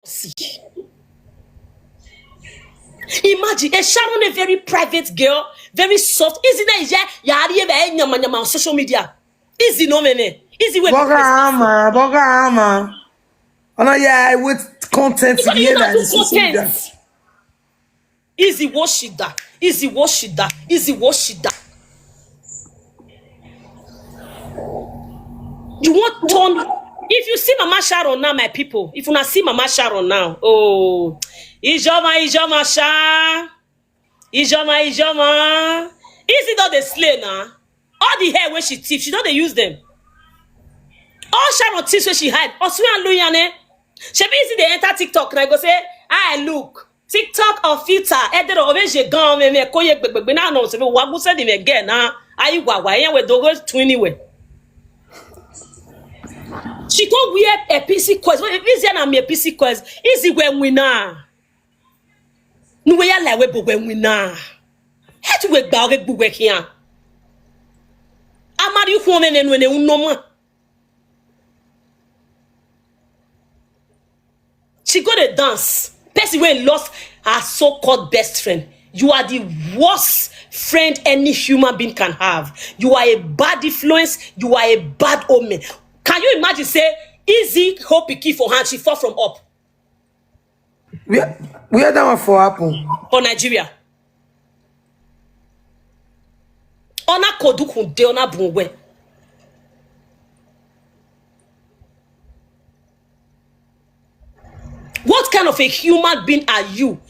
See. Imagine a Sharon, a very private girl, very soft. Izzy on social media. Izzy no meme. Izzy Boga ama. Oh no, yeah, with content because you not do social media. content. Izzy wash it that. Izzy wash it that. Izzy wash it that. You want turn. If you see Mama Sharon now, my people, if you not see Mama Sharon now, oh, Ijoma Sha, Ijoma. Izzy not the slay now. All the hair where she thief, she don't they use them. All Sharon thieves where she hide. Oswe and Luyane. She be easy they enter TikTok and I go say, I look. TikTok or filter. Ede do oveje gan me koye gbegbe na no se we wagu se di me again na. Ayi wawa yen we dogo twini we. She can't wear a PC quest. What is there na me a PC quest? Easy when we na. Nu we ya la we bo when we na. He to we gba o gbe here. Amari hu me ne no ma. She go to dance. Person when lost her so-called best friend. You are the worst friend any human being can have. You are a bad influence. You are a bad omen. Can you imagine say Izzy hope key for hand she fall from up? Where that one for happen? For Nigeria. Ona kodu kunde ona bunwe. What kind of a human being are you?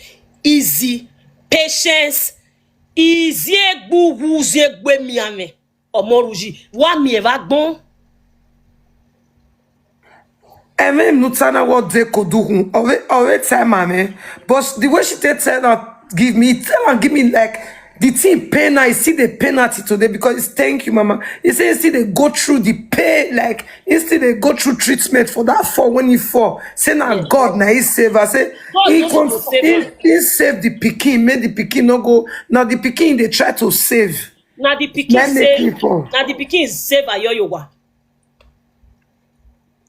Izzy, patience, Izzy egbe miame. Omoruyi, wa mi eva gbon. And même nous tana what they could do over time, man. But the way she tell her give me like the thing pain. I see the penalty today because it's thank you, mama. He says see they go through the pain, like instead they go through treatment for that fall when he fall. Say now God now he save us. Say he save the pikin, made the pikin no go. Now the pikin they try to save. Now the pikin save. Now the pikin save ayoyowa.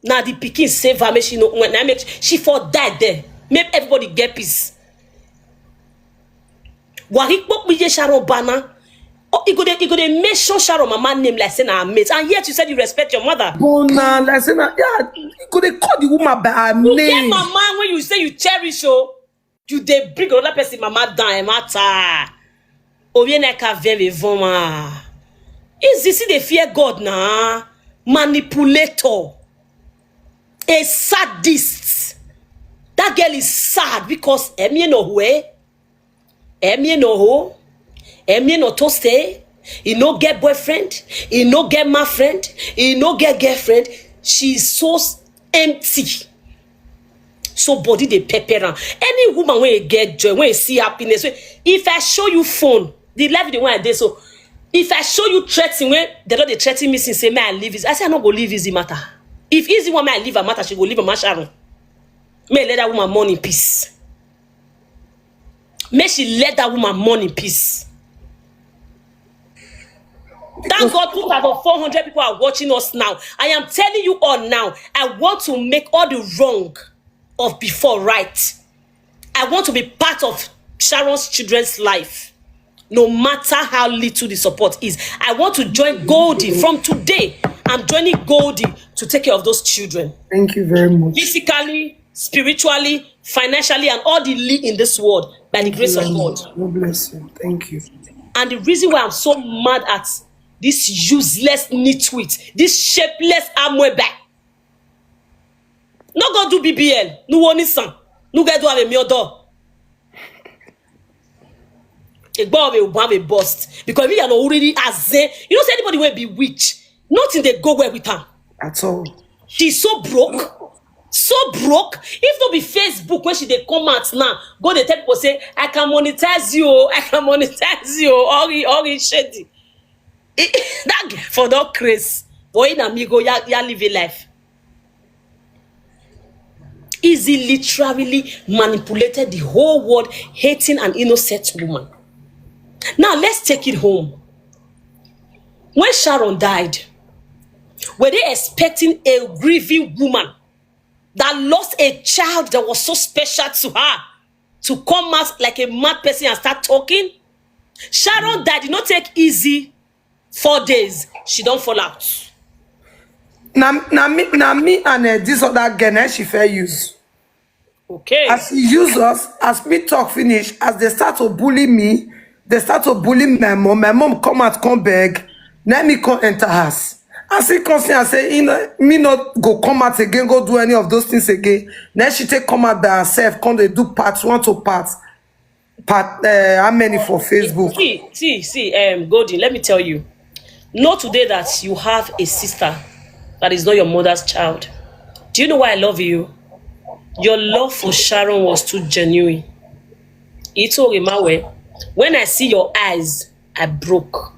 Now the pikin save her, make she know when I make she for died there. Make everybody get peace. Warikpok mi Sharon Bana. Oh, you go dey mention Sharon mama name like saying her mate, and yet you said you respect your mother. Bona, like saying yeah, you go dey call the woman by her name. You get mama when you say you cherish oh, you dey bring another person mama down matter. Obieneka very voma. Is this they fear God na? Manipulator. A sadist. That girl is sad because Emie no way. Emie no ho. Emie no toast. He no get boyfriend. He no get my friend. He no get girlfriend. She's so empty. So body they pepper. Any woman when you get joy, when you see happiness. If I show you phone, the life the one I did so. If I show you threatening when they don't they threaten me since say may I leave is. I say I not go leave Izzy matter. If Izzy want me I leave her matter, she go leave her Sharon. May let that woman mourn in peace. May she let that woman mourn in peace. Thank God 2,400 people are watching us now. I am telling you all now, I want to make all the wrong of before right. I want to be part of Sharon's children's life. No matter how little the support is. I want to join Goldie from today. I'm joining Goldie to take care of those children. Thank you very much. Physically, spiritually, financially, and all the lead in this world by the grace of God. God bless you. Thank you. And the reason why I'm so mad at this useless nitwit, this shapeless amweba. No go do BBL. No one son. No go do have a miodo. A boy will have a bust because we are not already as you don't say anybody will be witch. Nothing they go well with her at all. She's so broke. So broke. If not be Facebook when she they come out now, go the tell people say, I can monetize you, I can monetize you, all shady. That girl for that craze. Boy in amigo, ya live a life. Izzy literally manipulated the whole world, hating an innocent woman. Now let's take it home. When Sharon died, were they expecting a grieving woman that lost a child that was so special to her to come out like a mad person and start talking. Sharon died, did not take easy 4 days. She don't fall out. Now me and this other girl, she fair use. Okay. As he use us, as me talk finish, as they start to bully me, they start to bully my mom. My mom come out, come beg. Now me come enter house. As he comes and say, me not go come out again, go do any of those things again. Then she take come out by herself, come they do parts 1 to parts. How many for Facebook? See, Goldie, let me tell you. Know today that you have a sister that is not your mother's child. Do you know why I love you? Your love for Sharon was too genuine. When I see your eyes, I broke.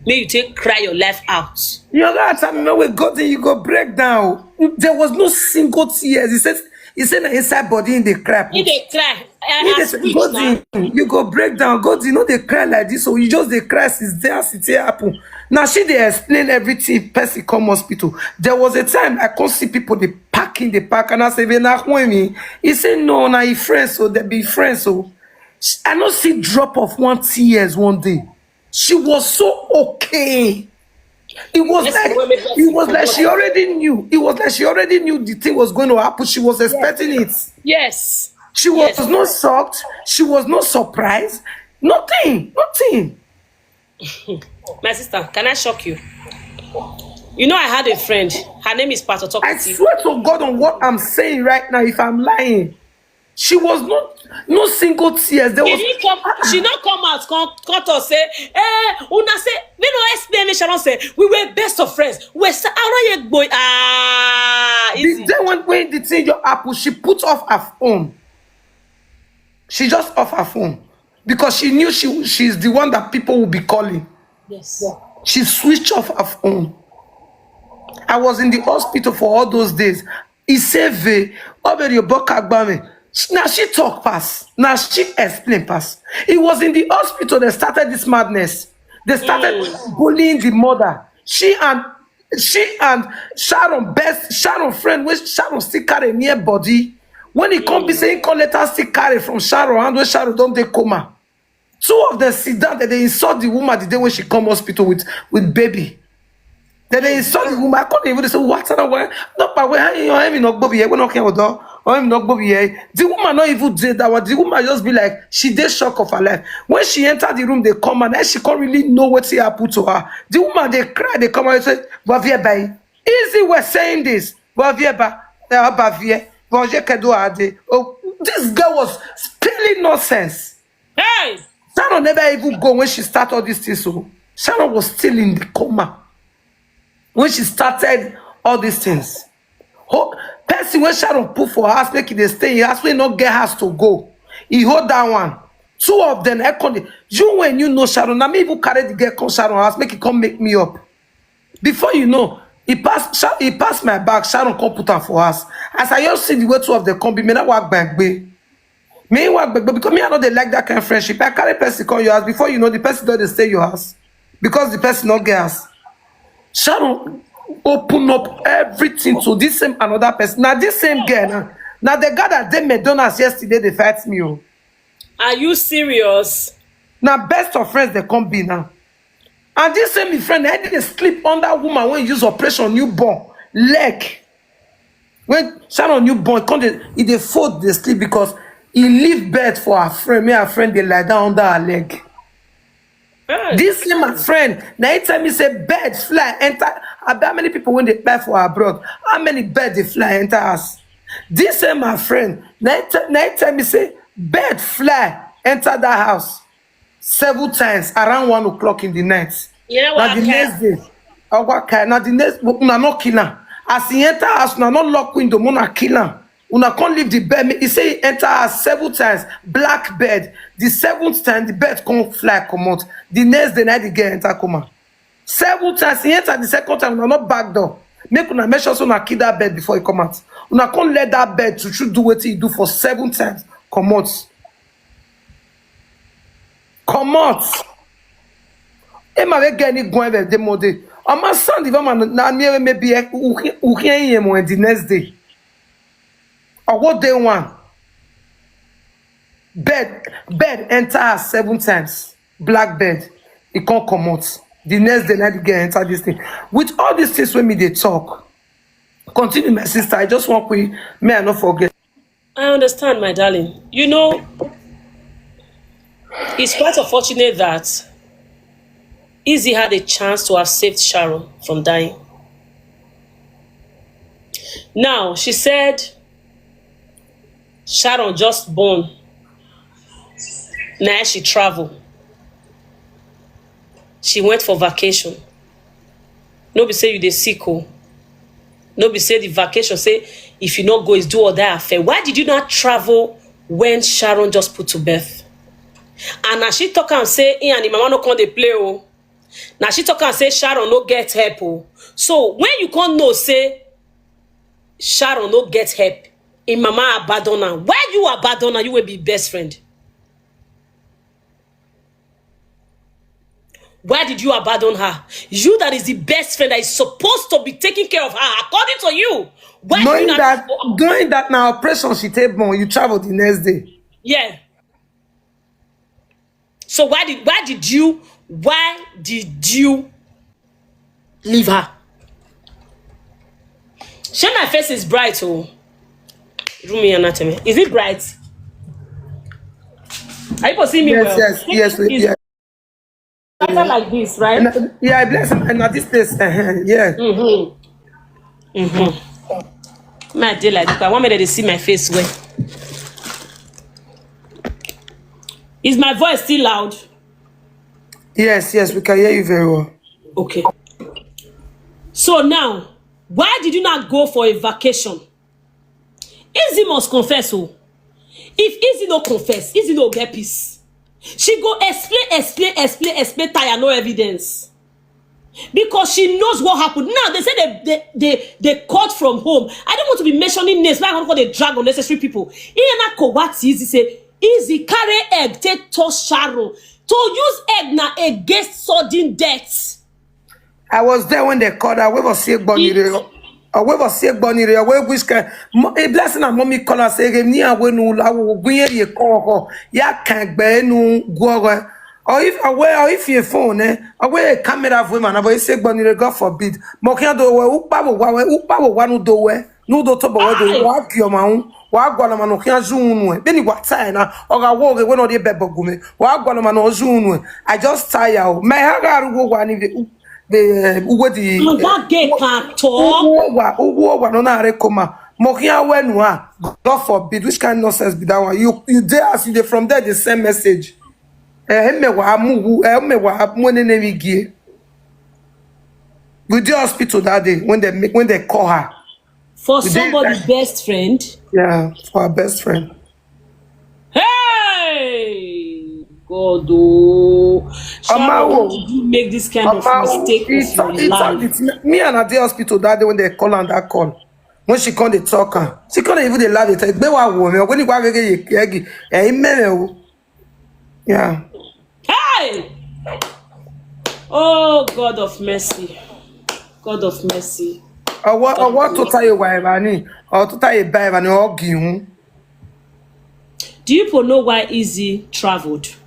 May you take cry your life out. You're gonna tell me when God you go break down. There was no single tears. He said inside body in the cry. In the cry. You go break down. God, you know they cry like this, so you just the cry is there, it happen. Now she they explain everything. Person come hospital. There was a time I can't see people they pack in the park and I say, me. He said no, now he friends, so they be friends. So I don't see drop of 1 tears one day. She was so okay. It was like she already knew. It was like she already knew the thing was going to happen. She was expecting it. Yes. She was not shocked. She was not surprised. Nothing. My sister, can I shock you? You know I had a friend. Her name is Pastor Talkative. I swear to God on what I'm saying right now, if I'm lying. She was no single tears. There was she not come out, come to say, una say, we no explain. Sharon say, we were best of friends. We say, boy, Izzy. Then when the thing your apple, she put off her phone. She just off her phone because she knew she's the one that people will be calling. Yes. She switched off her phone. I was in the hospital for all those days. He said, Okpamen. Now she talk pass. Now she explain pass. It was in the hospital they started this madness. They started bullying the mother. She and Sharon friend, which Sharon still carry near body. When he come be saying call letter still carry from Sharon, and when Sharon don't take coma. 2 of them sit down that they insult the woman the day when she come hospital with baby. Then they insult the woman. I can't even say what's that way. Not by way I'm not Bobby. We're not here. I'm not Bobby. The woman not even did that. What the woman just be like she did shock of her life. When she entered the room, they come and she can't really know what she happened to her. The woman they cry. They come and say, "Bavie bay." Izzy was saying this. Bavie ba, Bavie. Oh, this girl was spilling nonsense. Hey, Sharon never even go when she started all these things. So Sharon was still in the coma when she started all these things. Person when Sharon put for her house, make it they stay in house, we not get house to go. He hold that one. 2 of them, you when you know Sharon, I may even carry the girl come Sharon house, make it come make me up. Before you know, he passed my bag, Sharon come put her for us. As I just see the way 2 of them come, be me not walk back, babe. Me walk back, because me I know they like that kind of friendship. I carry person come your house, before you know the person don't stay your house. Because the person not get us. Sharon open up everything to this same another person. Now this same girl, now the guy that did McDonald's yesterday, they fight me. Oh. Are you serious? Now best of friends they come be now. And this same friend, I didn't sleep on that woman when use operation newborn leg. When Sharon newborn, they fold they sleep because he leave bed for her friend. Me her friend they lie down under her leg. This is my friend. Now anytime you say birds fly enter, how many people when they buy for abroad? How many birds they fly enter us? This is my friend. Now anytime you say bird fly enter that house 7 times around 1 o'clock in the night. You know what? Now the next day, now the next una no kill her. As he enter house, una not lock window, una kill her. Una can't leave the bed. He say he enter house 7 times, black bed. The 7th time, the bed can't fly, come out. The next day, night the girl enter come. 7 times, he enter the 2nd time, una not back door. Make una make sure so una kill that bed before he come out. Una can't let that bed to do what he do for 7 times. Come out. Come out. Emma we get any go ever demode. On my son, the woman now near maybe who can him when the next day. Or what they want. Bed enter her 7 times. Black bed. It can't come out. The next day, night again enter this thing. With all these things when me they talk. Continue, my sister. I just want we may I not forget. I understand, my darling. You know, it's quite unfortunate that Izzy had a chance to have saved Sharon from dying. Now, she said Sharon just born. Now she travel. She went for vacation. No be say you dey sick o. No be say the vacation say if you not go is do or die affair. Why did you not travel when Sharon just put to birth? And now she talk and say, and the mama no come dey play oh. Now she talk and say Sharon no get help oh. So when you can't know say Sharon no get help, in mama abandon her. Why you abandon her? You will be best friend. Why did you abandon her? You that is the best friend that is supposed to be taking care of her, according to you. Why Knowing did you that, not doing that now, operation she take born, you travel the next day. Yeah. So why did you leave her? Shey my face is bright oh. Rumi anatomy. Is it bright? Are you seeing me well? Yes, yes. Better like this, right? And, yeah, I bless him. And at this place, yeah. My dear, like I want me to see my face well. Is my voice still loud? Yes, we can hear you very well. Okay. So now, why did you not go for a vacation? Izzy must confess. Oh, if Izzy no confess, Izzy no get peace. She go explain, tire no evidence. Because she knows what happened. Now they say they caught from home. I don't want to be mentioning names, but I want to drag unnecessary people. What Izzy say? Izzy carry egg, take toss Sharon. To use egg na against sudden death. I was there when they called her. We was sick bunny. We was sick bunny. We wish a blessing and mommy call her say ni awe no la wo gunye ye call ya can be no go. Or if your phone away a camera of women abo sick bunny God forbid. Mo kan do we upa wo wa no do we no do to bo we do wa kio ma hu wa gwala ma no kan zunu e be ni wata na o ga wo we no dey bebogume wa gwala ma no zunu I just tire o me ha ga ru go ni that gay can't talk. No na rekoma. Mokia wenu God forbid. Which kind of nonsense be that one? You dare ask you from there the same message. We did hospital that day when they call her. For somebody's best friend. Yeah, for her best friend. Hey, God, oh, Sharon, did you make this kind of mistake with your life? Me and her day hospital that day when they call on that call. When she called the talker, she couldn't even laugh at it. When you go yeah. Hey! Oh, God of mercy. God of mercy. Or what to tell you why, or to tell you by or give. Do you know why Izzy traveled?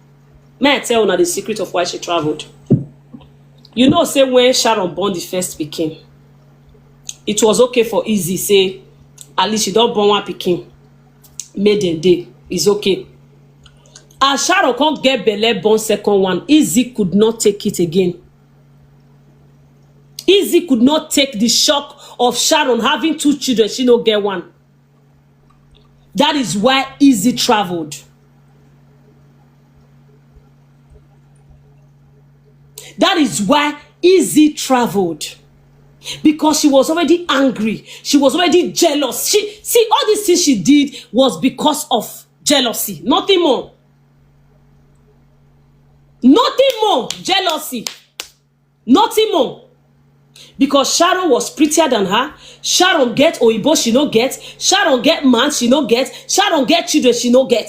May I tell you the secret of why she traveled? You know, say when Sharon born the first pikin, it was okay for Izzy say, at least she don't born one pikin. Maiden day is okay. As Sharon can't get belle born second one, Izzy could not take it again. Izzy could not take the shock of Sharon having 2 children. She no get one. That is why Izzy traveled. That is why Izzy traveled. Because she was already angry. She was already jealous. See, all these things she did was because of jealousy. Nothing more. Nothing more. Jealousy. Nothing more. Because Sharon was prettier than her. Sharon get Oyibo, she no get. Sharon get man, she no get. Sharon get children, she no get.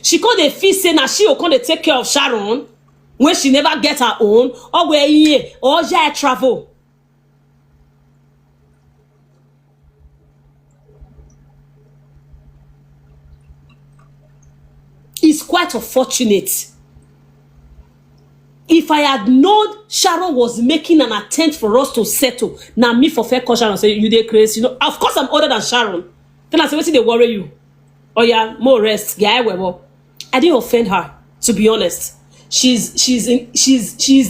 She can't feel say now she will come to take care of Sharon. when she never get her own, or where ye or yeah travel. It's quite unfortunate. If I had known Sharon was making an attempt for us to settle, now me for fair caution and say you dey crazy. You know, of course I'm older than Sharon. Then I say, what they worry you? Oh yeah, more rest. Yeah, well, I didn't offend her, to be honest. She's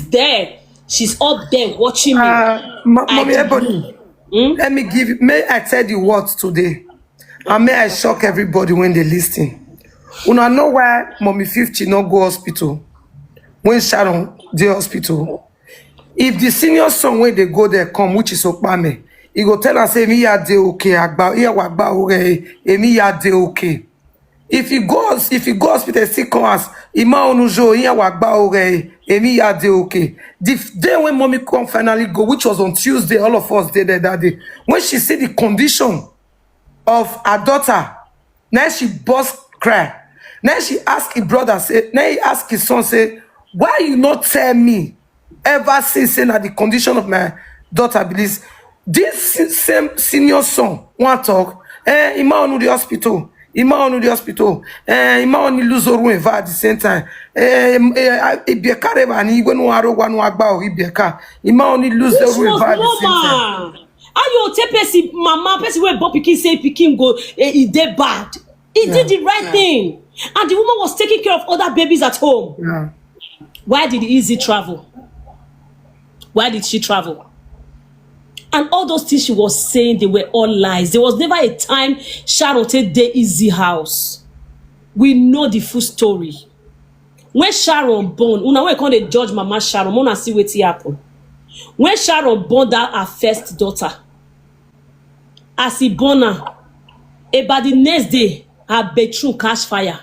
there. She's up there watching me. Mommy Ebony, let me give you, may I tell you what today? And may I shock everybody when they listen. Una know why Mommy 50 no go hospital when Sharon the hospital. If the senior son when they go there come, which is Okpamen, he go tell us say me ya de okay, agba here wagba ore, me ya de okay. If he goes hospital, still come as ima onujo here wagba ore, me ya de okay. The day when mommy come finally go, which was on Tuesday, all of us did that day. When she see the condition of her daughter, now she burst cry. Now she ask his brother, say, now he ask his son, say, why you not tell me ever since saying that the condition of my daughter believes this same senior son want talk, ima onu the hospital, ima onu the hospital, ima onu lose oru at the same time, ibieka reba ni igwe no aro gwa no agba o ibieka, ima onu lose oru at the same time. Ayo te pesi mama pesi wey born pikin say pikin go e dey bad. He did the right thing, and the woman was taking care of other babies at home. Yeah. Why did Izzy travel? Why did she travel? And all those things she was saying, they were all lies. There was never a time Sharon take the Izzy house. We know the full story. When Sharon born, una we can't dey judge Mama Sharon. Mona see wetin happen. When Sharon born that her first daughter, as he born her, about the next day, her bedroom catch fire.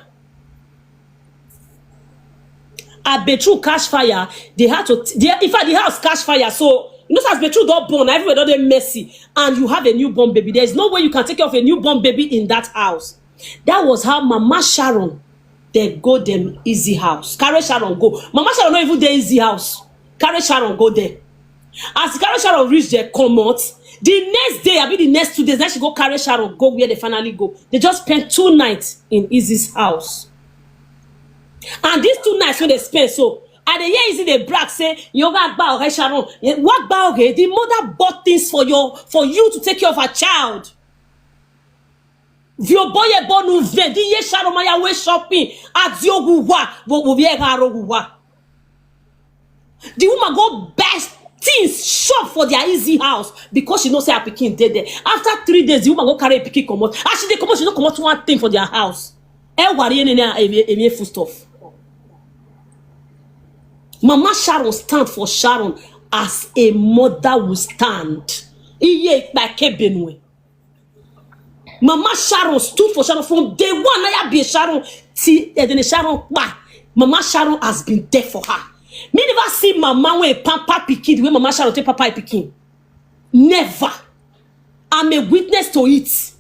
Her bedroom catch fire. They had to. In fact, the house catch fire. So you know, as bedroom don't born, everywhere don't they messy, and you have a newborn baby. There is no way you can take care of a newborn baby in that house. That was how Mama Sharon they go them Izzy house. Carry Sharon go. Mama Sharon not even there Izzy house. Carry Sharon go there. As Carry Sharon reach there, come out. The next day, I mean the next 2 days, then she go carry Sharon go where they finally go. They just spent 2 nights in Izzy's house. And these 2 nights when they spend, so at the year Izzy they brag say, you got bow, hey Sharon, what bow, okay? The mother bought things for you to take care of her child. Your boy born no ven, the year Sharon Maya way shopping at Yoguwa, the woman go best things shop for their Izzy house because she knows say her pikin dead there. After 3 days, the woman go carry a pikin come out. As she dey come out, she don't come out one thing for their house. Food stuff. Mama Sharon stand for Sharon as a mother will stand. Mama Sharon stood for Sharon from day one. I be Sharon till Sharon. Mama Sharon has been there for her. Me never see Mama when a pampa pikin the way Mama Sharon take papa pikin. Never. I'm a witness to it.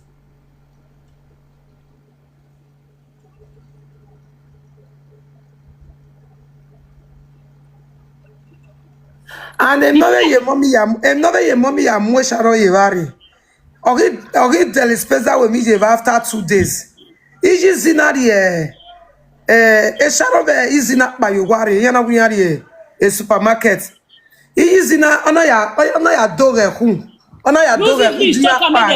And another your mommy ya mwe Sharon yevari. Ori telespeza we mi jeva after 2 days. Iji zinari Sharon be izina pa yowari yana wunyari supermarket. Iji zina ona ya dore hu. Ona ya dore hu dia pa.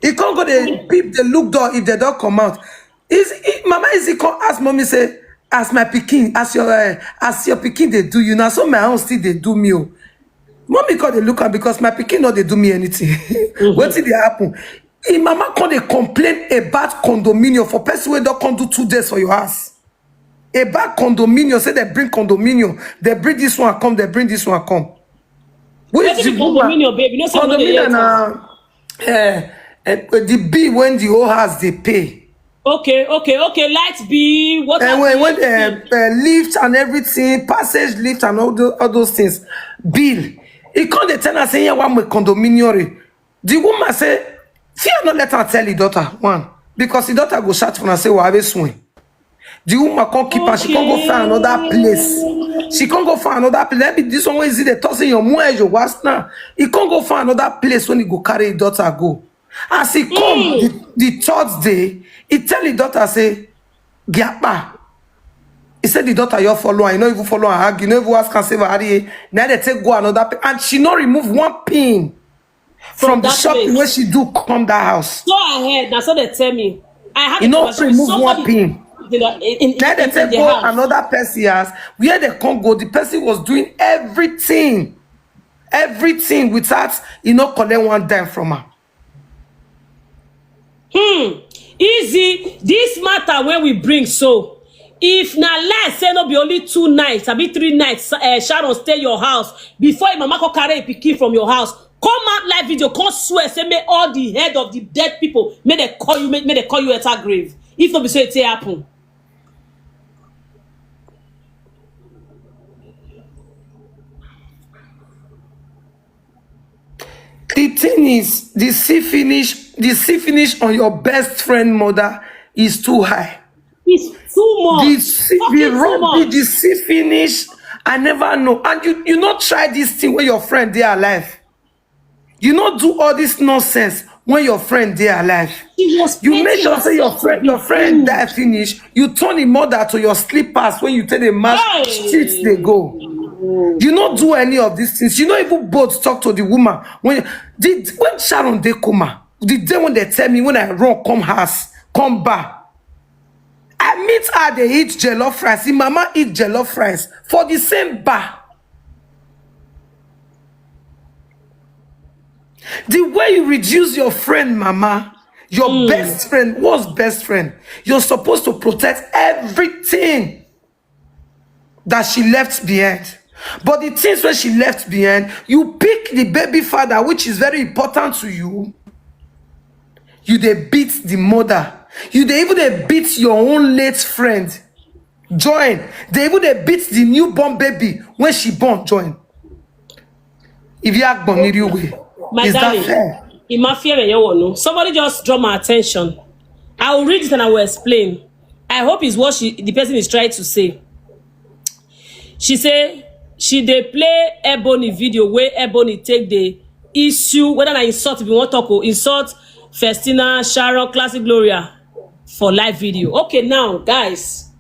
He can't go the peep the look door if they don't come out. Mama Izzy come ask mommy say, as my pikin, as your pikin they do you now, so my own still they do me. Mommy call they look at because my pikin not they do me anything. What did they happen? Mama call they complain about condominium for person where don't come do 2 days for your house. About condominium, say they bring condominium, they bring this one come, they bring this one come. What is the condominium, baby? No condominium now. The bill when the whole house they pay. Okay. Light bill. What? And when lift and everything, passage lift and all those things, bill. He called the tenant saying, "Yeah, one with condominium." The woman say, "Fear not let her tell the daughter one because the daughter go shout for and say, "Well, I will swing." The woman can't keep her. She can't go find another place. She can't go find another place. Maybe this one is the tossing your moe your was now. He can't go find another place when he go carry his daughter go. As he come the third day, he tell his daughter say, "Giapa." He said the daughter you follow, I know even follow her hug, you know even ask her save her. Now they take go another pin, and she not remove one pin from the shop where she do come that house. Go ahead. That's what they tell me. I have to remove one pin. Now they take go house. Another person house where they can't go. The person was doing everything without collect one dime from her. Easy. This matter when we bring so. If na let's say no be only 2 nights, I be 3 nights, Sharon stay your house before your mama can carry a pikin from your house. Come out live video, come swear, say may all the head of the dead people may they call you at her grave. If not be so it happen. The thing is, the see finish on your best friend mother is too high. It's too much. The see finish, I never know. And you not try this thing when your friend they are alive. You not do all this nonsense when your friend they are alive. You make sure say your friend die finish. You turn the mother to your slippers when you tell the match streets they go. You not do any of these things. You not even both talk to the woman when Sharon they come. The day when they tell me when I run come back. I meet her, they eat jollof rice. Mama eat jollof rice for the same bar. The way you reduce your friend, Mama, your best friend, what's best friend? You're supposed to protect everything that she left behind. But the things where she left behind, you pick the baby father, which is very important to you. You they beat the mother. You they even they beat your own late friend. Join. They even they beat the newborn baby when she born. Join. If you act bonny way, is that fair? In my fear, somebody just draw my attention. I will read it and I will explain. I hope it's what the person is trying to say. She say she they play Ebony video where Ebony take the issue whether I insult if you want to talk insult Festina, Sharon, Classic Gloria for live video. Okay, now guys,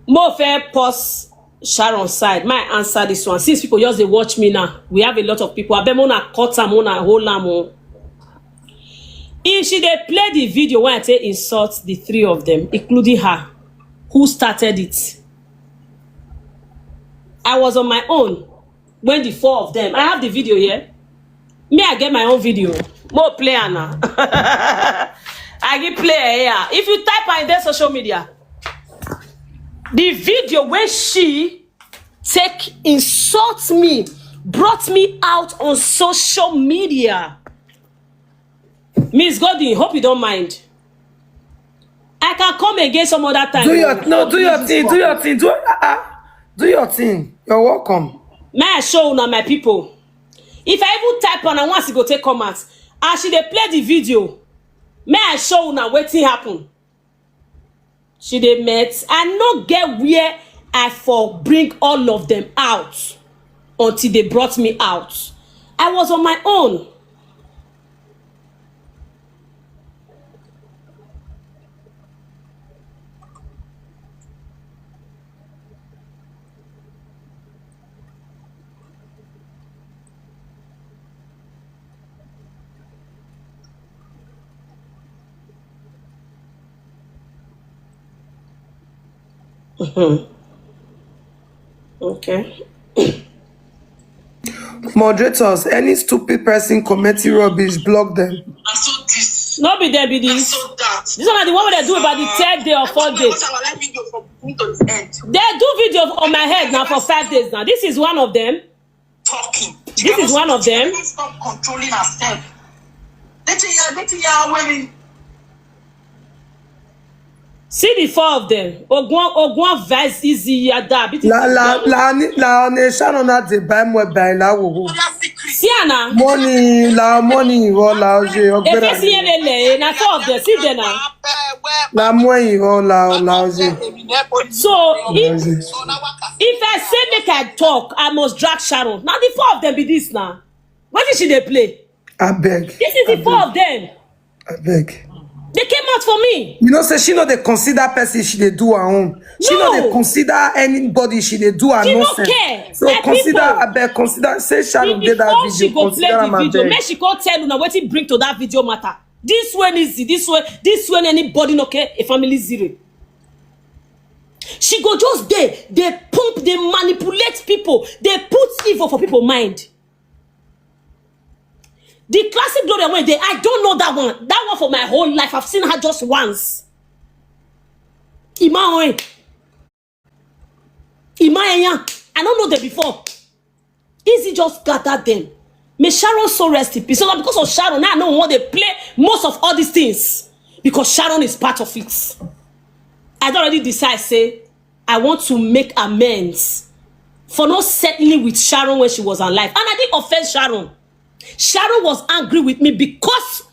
more fair pause Sharon side. My answer this one. Since people just they watch me now, we have a lot of people. I bet mona cut am mona hold am. If she they play the video when I say insult the 3 of them, including her, who started it. I was on my own when the 4 of them. I have the video here. Me, I get my own video. More player now. I get player here. If you type on their social media, the video where she insult me, brought me out on social media. Miss Godin, hope you don't mind. I can come again some other time. Do your thing. Do your thing. You're welcome. May I show now my people? If I even type on and once you go take comments, as she they play the video, may I show now what happen? She they met and not get where I for bring all of them out until they brought me out. I was on my own. Okay. Moderators, any stupid person committing rubbish, block them. I saw this. Not be there, be this. I saw that. This one are the one where they do about the 3rd day or 4th day. They do video on my head now for 5 days now. This is one of them. Talking. This is one of them. Stop controlling herself. Let you women. See the 4 of them. Ogwan vice Izzy yada. La Sharon na de buy more buy la wo. See Anna. Money la money la je. If you see na 4 of them, see them now. La moyen la So if I say make I talk, I must drag Sharon. Now the four of them be this now. What did she they play? I beg. This is the four of them. I beg. They came out for me. You know, say she know they consider person she they do her own. She know they consider anybody she they do her She nonsense. don't care. So My consider, people, I beg, consider, say Sharon did that before video, she go play consider the am, I video, beg. make she go tell you now what he bring to that video matter. This one is this one anybody no care, a family zero. She go just there, they pump, they manipulate people, they put evil for people's mind. The classic Gloria went there. I don't know that one. That one for my whole life. I've seen her just once. Ima I don't know them before. Izzy just gathered them. May Sharon so rest in peace. So because of Sharon, now I know what they play most of all these things. Because Sharon is part of it. I don't already decide, say, I want to make amends for not settling with Sharon when she was alive. And I didn't offend Sharon. Sharon was angry with me because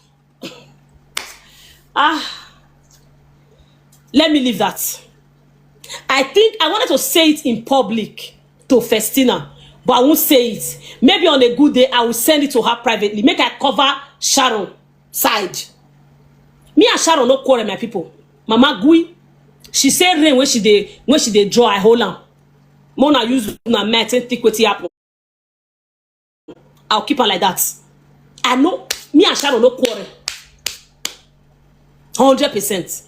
let me leave that. I think I wanted to say it in public to Festina, but I won't say it. Maybe on a good day I will send it to her privately. Make I cover Sharon side. Me and Sharon no quarrel, my people. Mama Gui, she said rain when she dey draw, I hold on. Mona use na met and think what happen. I'll keep her like that. I know me and Sharon no quarrel. 100%.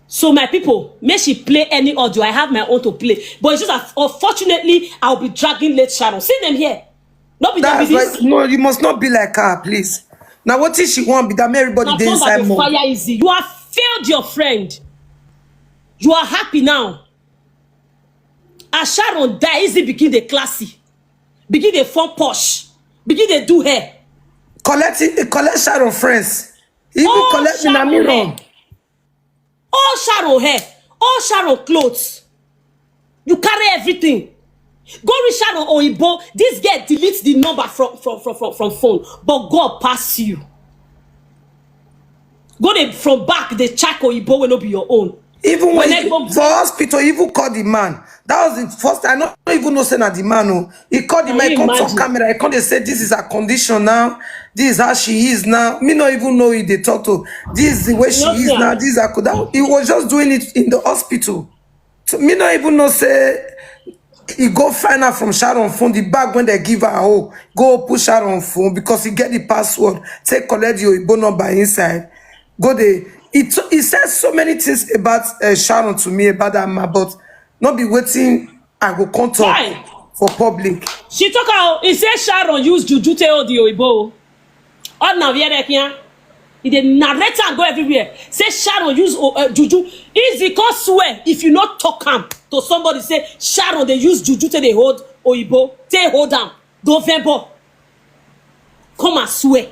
So my people, may she play any audio. I have my own to play. But it's just that unfortunately, I'll be dragging late Sharon. See them here. Not be That's this. like, no, you must not be like her, please. Now what is she want? Be that everybody dey inside more. Fire Izzy. You have failed your friend. You are happy now. As Sharon die, Izzy begin the classy. Begin the form posh. Begin the do hair. Collect Sharon friends. Even collect me na me wrong. All Sharon hair. All Sharon clothes. You carry everything. Go reach Sharon Oyibo. This girl deletes the number from phone. But God pass you. Go there from back, the check Oyibo will not be your own. Even when for hospital, he even called the man. That was the first time. I don't even know say na the man. Oh, he called the man. He come to camera. He come. They say this is her condition now. This is how she is now. Me not even know if they talk to. This is the way she is now. This is her. He was just doing it in the hospital. So me not even know say he go find her from Sharon phone. The bag when they give her, go push her on phone because he get the password. Take collect your Igbo number inside. Go there. He says so many things about Sharon to me about that man, but not be waiting. I go contact for public. She talk out. He says Sharon use juju te audio Igbo. All now here here. He the narrator and go everywhere. Say Sharon use juju. Easy cause swear if you not talk him to somebody say Sharon they use juju te they hold Oyibo. They hold down. November. Come and swear.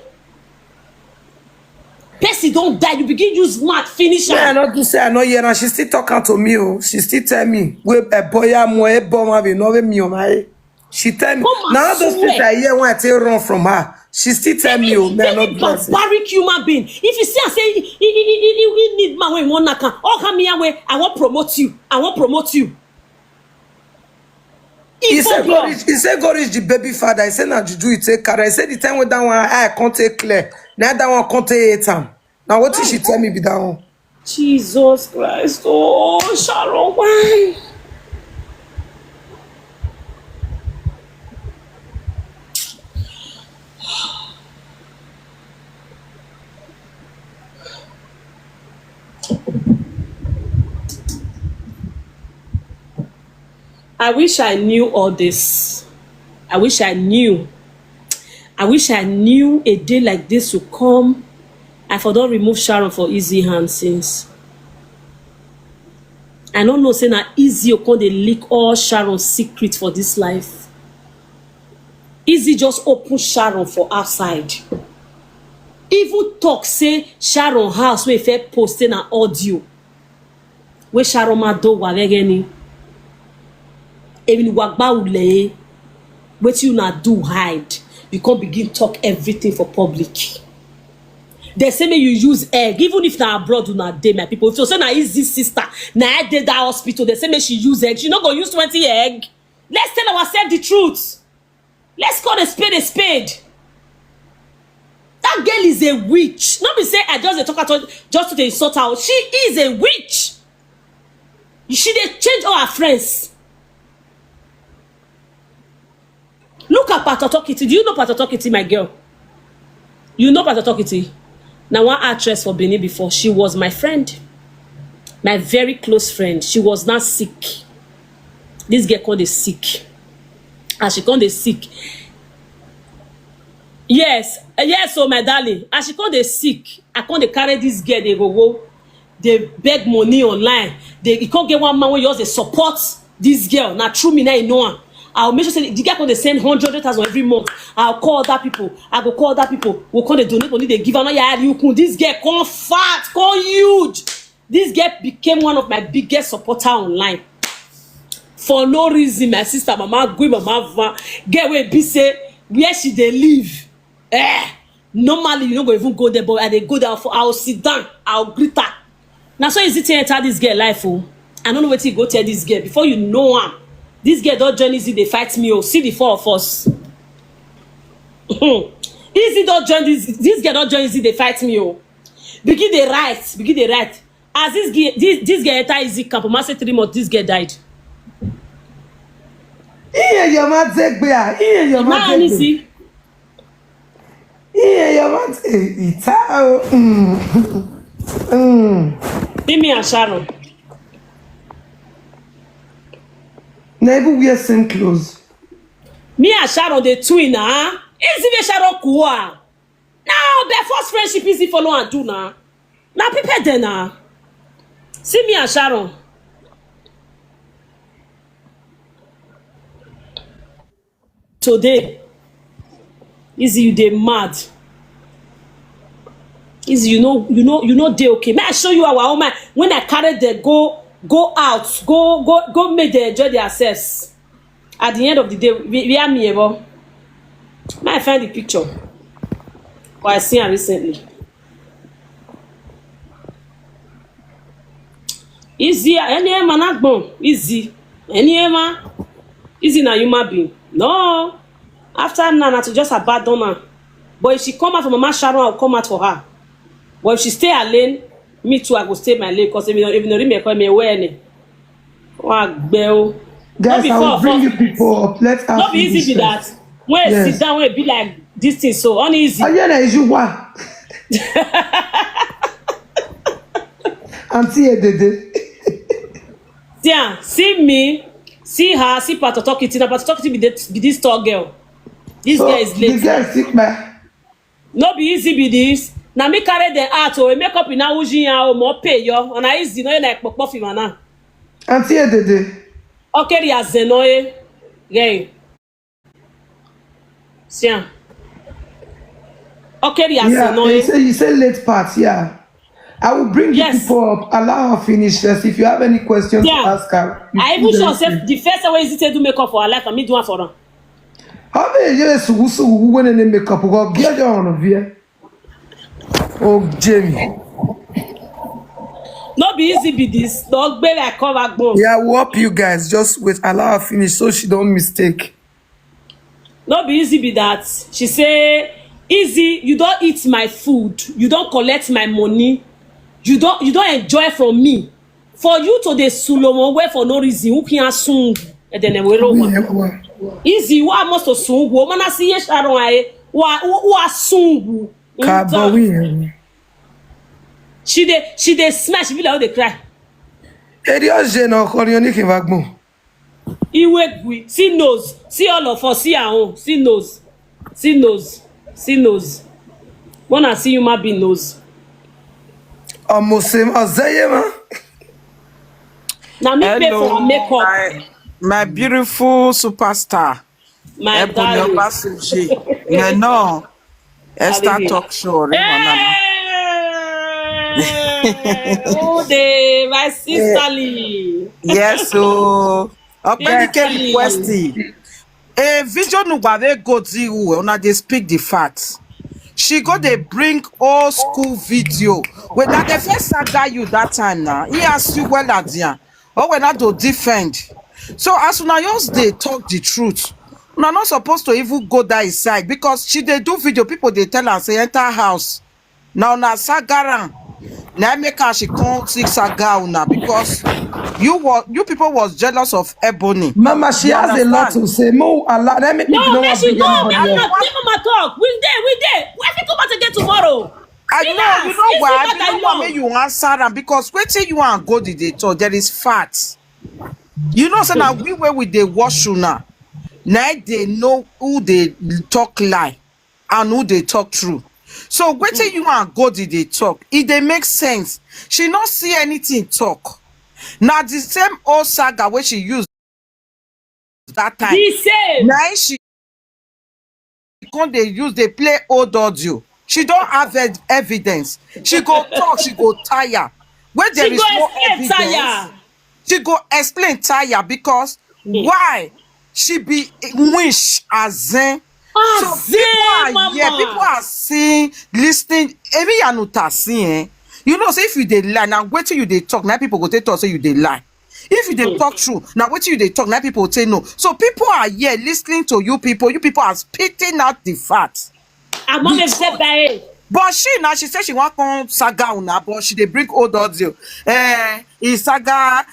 Person don't die, you begin use mad finish her. Yeah, I not to say I know here and she still talking to me. Oh, she still tell me we boy me on my. She tell me now those things I hear when I take run from her. She still tell me, oh, man, not barbaric human being. If you see, I say he need my way one naka. Oh, come here way. I want promote you. I want promote you. He said go reach the baby father. He said now juju you take care. I said the time when that one I can't take clear. Now that one can't take 8 time. Now what did she tell me be that one? Jesus Christ. Oh, Sharon, why? I wish I knew all this. I wish I knew. I wish I knew a day like this would come. I for don't remove Sharon for Izzy hand since. I don't know say na Izzy upon they leak all Sharon's secret for this life. Izzy just open Sharon for outside. Even talk say Sharon house where fair posting an audio. Where Sharon ma do wavegeni. Even wagba ule. What you not do hide. You can't begin talk everything for public. they say me you use egg, even if na abroad do not dey my people. If you say na Izzy sister, na I dey that hospital, they say me she use egg. She not gonna use 20 egg. Let's tell ourselves the truth. Let's call a spade a spade. That girl is a witch. Not be say I just talk her just to insult her. She is a witch. She dey change all her friends. Look at Patotokiti. Do you know Patotokiti, my girl? You know Patotokiti? Now, one actress for Benin before. She was my friend. My very close friend. She was not sick. This girl called a sick. And she called a sick. Yes. Yes, so my darling. And she called a sick. I can't carry this girl. They go. They beg money online. They can't get one man who use they support this girl. Now, true me now, you know her. I'll make sure say the guy can send 100,000 every month. I'll call other people. I go call other people. We'll call the donate money. They give her. This girl come fat, come huge. This girl became one of my biggest supporter online. For no reason, my sister, mama, go, mama, van. Get where be say where she they live. Normally you don't go even go there, but I they go there for. I'll sit down. I'll greet her. Now so easy to enter this girl life. Oh, I don't know what you go tell this girl before you know her. This girl don't join Izzy, they fight me. Oh, see the four of us. Izzy don't join this girl don't join Izzy, they fight me. Oh, begin the right. As this girl enter Izzy camp, I say 3 months, this girl died. Your man take beer. Your man take beer. Your man take See me and Sharon. Never wear same clothes. Me and Sharon, the twin, huh? Izzy me Sharon kuwa. Now, their first friendship Izzy follow and do now. Now, people there now. See me and Sharon. Today, Izzy, you dey mad. Izzy, you know they okay. May I show you our woman when I carry the go out, go make them enjoy themselves. At the end of the day, we are me able. May I find the picture? Or I seen her recently. Izzy, any man not born. Izzy, any man. Izzy na human being. No. After Nana to just abandon her. But if she come out for Mama Sharon, I'll come out for her. But if she stay alone, me too, I go stay my lane because if you don't remember me, where any? Guys, I will bring you people up. Let's have not be easy be that. When yes. Sit down, when it be like this thing so uneasy. Oh yeah, is you what? Auntie Edede. Yeah, see me, see her, see Patotokiti. Now Patotokiti be this tall girl. This girl is late. The girl is sick, man. No be easy be this. Now me carry the art or make up in a uji or more pay yo. And I easy no like pop mana. Auntie Edede. Okay, ya zenoye. Gay. Sian. Okay, ya zenoye. You say late part, yeah. I will bring you people up. Allow her finish first. If you have any questions to ask her. I even sure the first way is to do makeup for her life and me do one for her. How many years who went in the makeup? Go get your on here. Oh, Jamie. Not be easy be this. Dog baby, I cover bone. Yeah, we'll help you guys. Just wait. Allow her finish so she don't mistake. Not be easy be that. She say, Izzy, you don't eat my food. You don't collect my money. You don't enjoy from me. For you to the Sulomo where for no reason, who can sung and then Izzy, what must to sung? Woman, I see Sharon. Who are sung? She dey smash. She feel like they cry. See nose. See all of us. See our own. See nose. See nose. See nose. Wanna see human being nose. Now me pay for her makeup. My beautiful superstar. My Ebony Obasuyi. You know, Esther talk show. Oh, my sisterly. Yes, so. Obeni requesting. A vision of they go to you when they speak the facts. she go they bring old school video. When that the first saga you that time now, he asked you well at the or when I do defend. So as soon as they talk the truth, we're not supposed to even go that side because she they do video. People they tell her say enter house. Now na sagaran. Now make her she come six saga now because you people was jealous of Ebony. Mama, she You has a lot understand? to say. Mo, Allah, that make me No, don't make want she to bring go. Make anybody her else. let Mama talk. We there. Why if you come back again tomorrow? I Relax. know, you know It's why? not You that know why long. make you answer am because wetin you and go did they talk there is fat. You know, say now we where we dey wash una. Now they know who they talk lie and who they talk true. So wetin you and go did they talk? It they make sense. She not see anything talk. Now the same old saga where she used that time. The same. Now she come they use they play old audio. She don't have evidence. She go talk, she go tire. When there She is go no escape evidence, tire. she go explain tire because why she be wish as in. So people are here, people Mama. are seeing, listening. Every anuta seeing. You know, say if you dey lie, now wait till you dey talk. Now people go take talk say you dey lie. If you dey talk true, now wait till you dey talk. Now people say no. So people are here listening to you people. You people are spitting out the facts. I'm not upset by it. But she now she said she want come saga una, but she dey bring old audio. Saga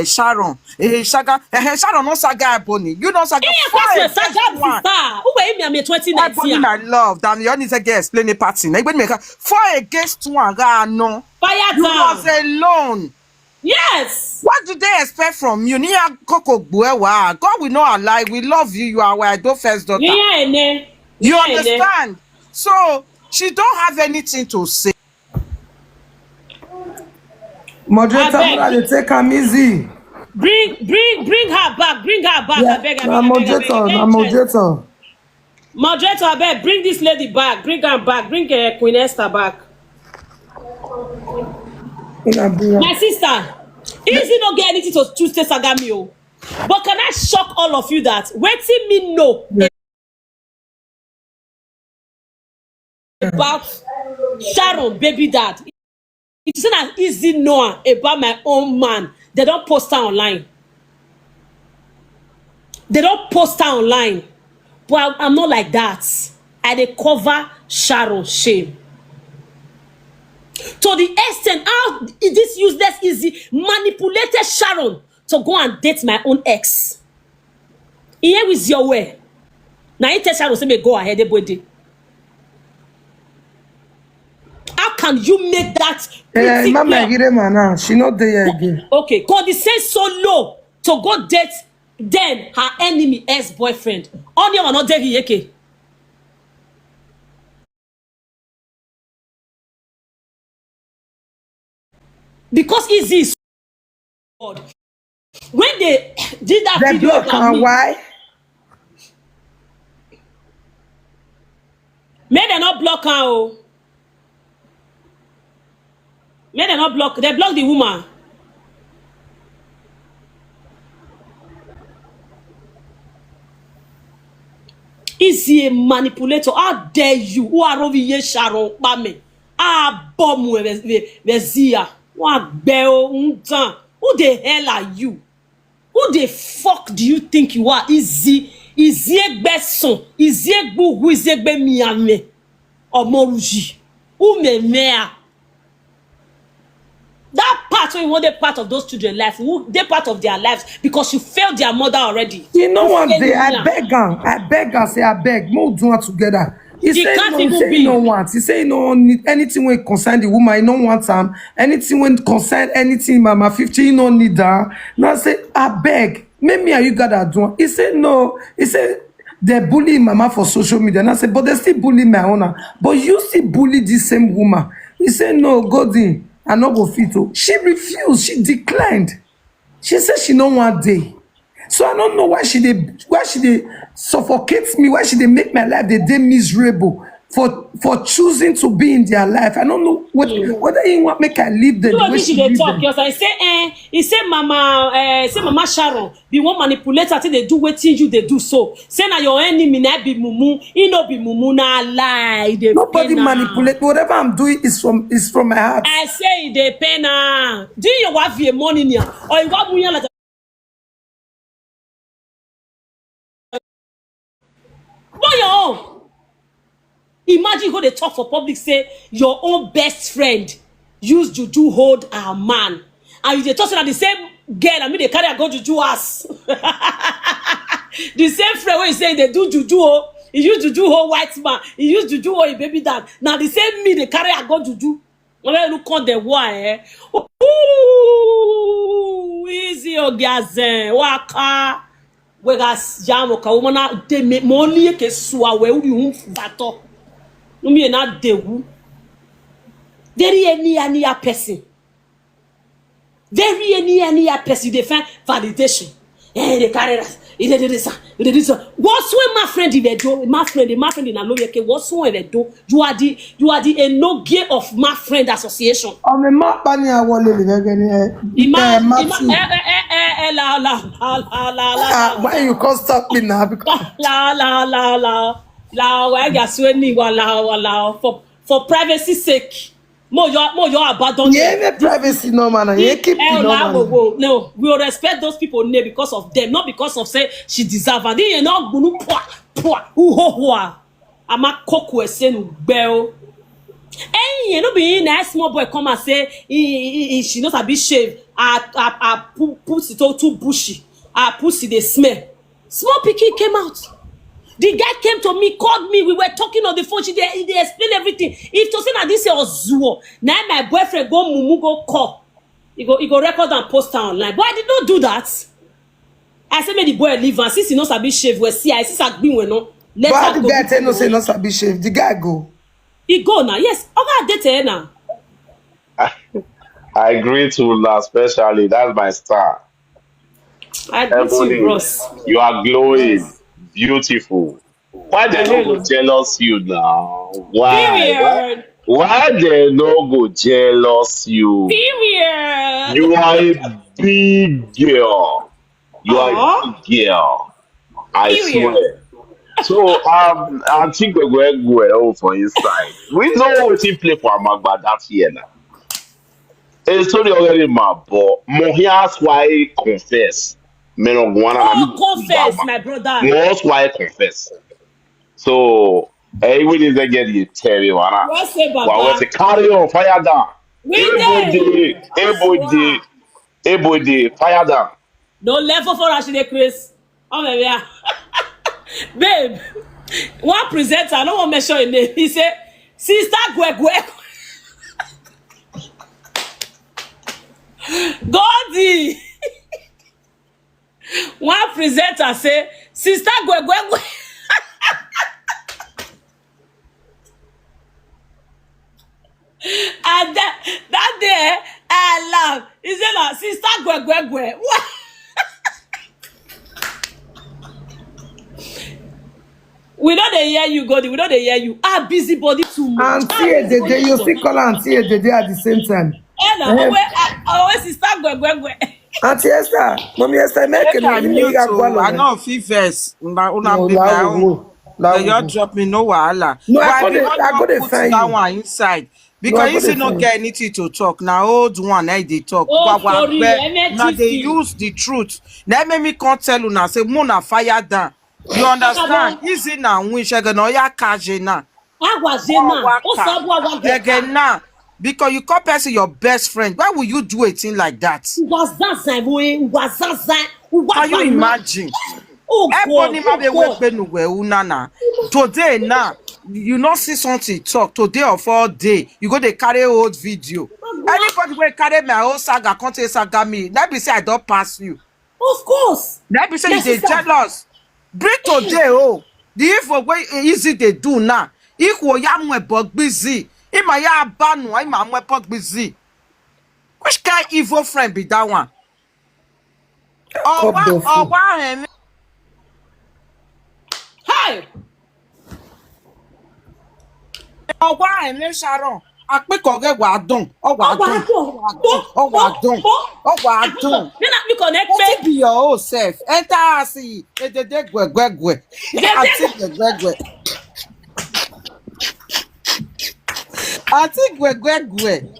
Sharon. Sharon no saga Ebony. You know saga. Hey, Fine, that's your first Saga one. sister. Who were me? I'm 2019. Ebony I love. Damn, you need to get explain the party. Now Ebony make her 4 against 1. No, Fire you was down. alone. Yes. What do they expect from you? Nia Koko Buewa. God will not lie. We love you. You are our Ido first daughter. Yeah, ne. You Yeah, understand? So she don't have anything to say. Moderator, Abeg. how they take am easy? Bring her back. Bring her back. Yeah, I beg. na moderator, na moderator. Moderator, I beg. Bring this lady back. Bring her back. Bring Queen Esther back. Una bring am. My sister, Izzy don't get anything to Tuesday Sagami. Oh. But can I shock all of you that waiting me know about Sharon, baby dad? It's not easy know about my own man. They don't post her online. They don't post her online. But I'm not like that. I dey cover Sharon shame. To the extent how this useless Izzy manipulated Sharon to go and date my own ex. Here is your way. Now you tell Sharon say me go ahead, everybody. How can you make that pretty Mama girl? Girema now, she not there again. Okay, condescend so low to go date then her enemy ex-boyfriend. Only or not Devi Yeke. Because Izzy is God. When they did that They video block about her, me, why? may they not block her. Oh. May they not block. They block the woman. Izzy a manipulator. How dare you? Who are over here, Sharon? Okpamen. Ah, bomb Vezia. What bell? Who the hell are you? Who the fuck do you think you are? Izzy egbe son. Izzy egbu who Izzy egbe miame. Omoruyi. Who me mea? That part when you want the part of those children's life, they part of their lives because you failed their mother already. You know what failed day? I Nina. beg her, say I beg. More do it together. He She say can't no, he even say be. he no want. He say he no need anything when concern the woman. He no want am. Anything when concern anything, mama 50, he no need her. Now I say I beg. Maybe are you gotta do? He say no. He say they bully mama for social media. And I say, but they still bully my owner. But you still bully this same woman. He say no, Godin. I no go fit to. She refused. She declined. She said she no want day. So I don't know why she dey suffocate me, why she dey make my life dey miserable. for choosing to be in their life. I don't know whether you want make I leave them You the know way this she they leave talk. them. Because I say, he say Mama Sharon be one manipulator till they do wetin you they do so. Say na your enemy na be mumu. He no be mumu na lie. They Nobody pay manipulate. Whatever I'm doing is from my heart. I say they pay na. Do you want your money niya? Or you want money like no your own. Imagine go they talk for public say your own best friend use juju hold our man. And you dey talk say na the same girl I mean they carry her go juju ass. The same friend wey you say they do juju oh, he use juju hold white man, he use juju hold him baby dad. Now the same me they carry her go juju. When I look on the wall, ooh, easy ogiazen, waka. Wegas jamo ka womana de me money ke suwa we uri vato. No me na dewu. Very any person. Very any person they find validation. Eh, they carry us. They did this. They did this. What's when my friend in the do? My friend in Aloyeke. What's when they do? You are the enoge of my friend association. I'm a map bani awole la. Why you can't stop me now? Because Why you swearing la for privacy sake. Mo yo abandon. yeah, privacy no man. Yeah, keep it no man. No, we will respect those people name because of them, not because of say she deserve. And then you know, I'ma cook with saying bell. And you know, being a small boy come and say she knows a bit shave. I pussy too bushy. I pussy they smell. Small picky came out. The guy came to me, called me. We were talking on the phone. They explained everything. If to say that this was Zuo, now my boyfriend go mumu go call. He go record and post online. But I did not do that. I said, make the boy leave and since he knows a bit shave, we see. I see something we know. But how the guy tell no say no sabi shave? The guy go. He go now. Yes, okay, date now. I agree to that, especially that's my star. I greet you, Ebony, bros. you are glowing, beautiful. Why they no go Hello. jealous you now? Why? Period. Why they no go jealous you? Period. You are a big girl. You are a Aww. big girl. I Period. swear. So I think we're going to go for inside. We know what he play for Amagba that year now. It's story already my but Mohias why confess. Men of one and Oh, confess, my brother. most why confess. So even if they get the tell you What say, well Baba? we say carry on fire down. We there. Everybody, fire down. No level for Rashide Chris. Oh, baby. Babe, one presenter, I don't want to mention your name. He said, Sister Gwegwe. Gordy. One presenter say, Sister Gwegwe. And that day, I laugh. He said, like, Sister Gwegwe. What? We know they hear you, Gordy. We know they hear you. Busybody too much. Auntie Dede, you still call Auntie Dede at the same time. Always Sister Gwegwe. Auntie Esther, Mommy Esther, make Make I mute o. I know fit vex. Una be my own. They just drop me no wahala. No, But I I go don't dey put find that you. one inside. No, I Because go you see dey no find get anything to talk. Now old one they talk. Oh, sorry, Now they use the truth. Now make me can't tell you now. Say Mona fire down. You understand? Easy now. We shall go no ya kaje now. Again now. Because you call person your best friend. Why would you do a thing like that? Can you imagine? Oh, Ebony God. Today now, you not see something talk today or for day. You go they carry old video. Anybody will carry my old saga, can't say saga me. That be say I don't pass you. Of course. That be say Yes, you they jealous. Bring today oh. The info way easy they do now. Equal yam bug busy. Ima ya banu. Ima bug busy. Which kind evil friend be that one? Or Hi. Oh, why, Miss Sharon? I pick or get what done. Oh, what done. Oh, what done. Oh, what done. Then I be connect Let me. be your own self. Enter, see. The gwe. I think the gwe. I think gwe.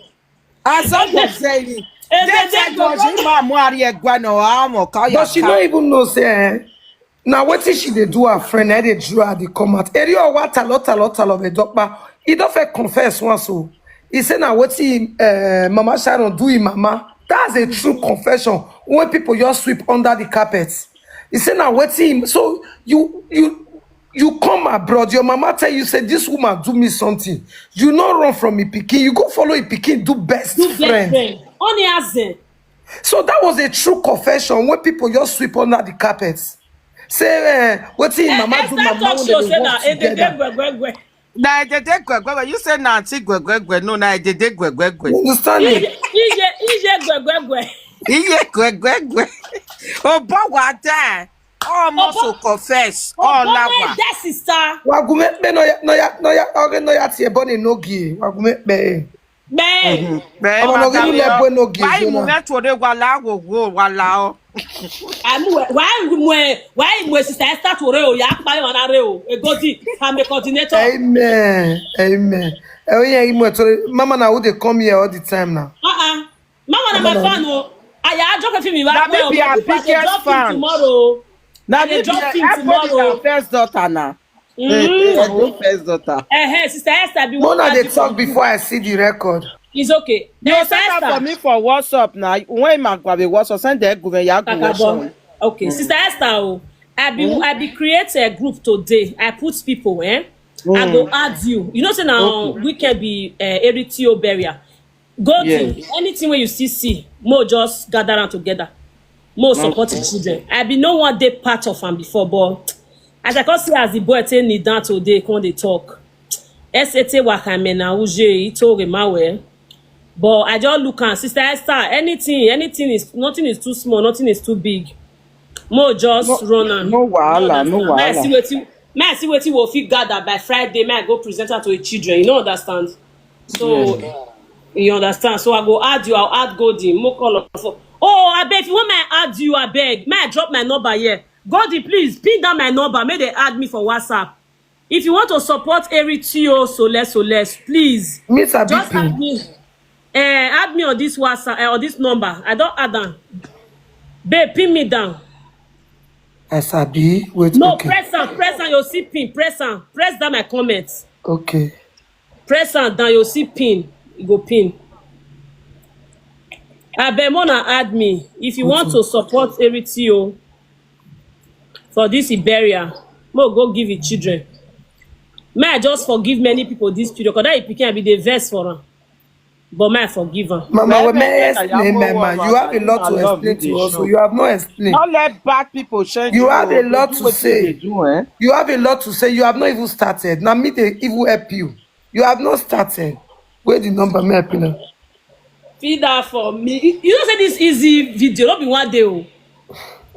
As I was saying, that's a good mom. But she don't even know say. Now what is she they do her friend? They drew her the comment. Erio what a lot of a doctor. He don't fake confess once so. He said now what he Mama Sharon do him mama. That's a true confession. When people just sweep under the carpet. He said now what him so you come abroad, your mama tell you say this woman do me something. You not run from me pikin, you go follow a pikin, do best friend. Only as So that was a true confession when people just sweep under the carpets. Say, what's in mama do mama when they work together. Na gwe. You say na anti gwe. No, na gwe. You understand me? Ije gwe. Oh, but what that? Oh, must confess. Oh, lava. that sister. Wagume no ya ti Ebony no gi. Wagume be. Be. Why you move to the wala go wala? Why sister start to reo ya pa yon reo e godi am the coordinator. Amen. Oh yeah, mama na who they come here all the time now. Mama na my fan o. I drop film That may be our biggest fan tomorrow. Now they drop film tomorrow. First daughter now. First daughter. Sister Esther be Mona they talk before I see the record. It's okay. You send for me for WhatsApp now. When my WhatsApp send the government. Okay, Sister Esther, I be create a group today. I put people, I go add you. You know, say now we can be Eritio barrier. Go to anything where you see, more just gather around together. More supporting children. I be no one day part of them before, but as I can see as the boy tell me down today, when they talk. SAT Wakame na uje ito remawe. But I just look at Sister Esther, anything is nothing is too small, nothing is too big. More just run and no wahala. May I see what you will feel gather by Friday. May I go present her to the children. You know understand? So you understand. So I go add you. I'll add Goldie. More call for. Oh, I beg if you want me I add you. I beg. May I drop my number here? Goldie, please pin down my number. May they add me for WhatsApp. If you want to support Eritio, so less, please. Miss Just add me. Add me on this WhatsApp or this number. I don't add down. Babe, pin me down. Sabi, wait. No, okay. press on, you'll see pin. Press down my comments. Okay. Press on down, you'll see pin. You go pin. I bet Mona add me. If you want to support Eritio for this Iberia, mo go give it children. May I just forgive many people this period? Because that can be the verse for her. But may I forgive her? Mama, you have a lot to explain to us. So you have no explain. Don't let bad people change. You have a lot to say. You have a lot to say. You have not even started. Now me they even help you. You have not started. Where the number me help you? Feed that for me. You don't say this easy video. Don't be one day.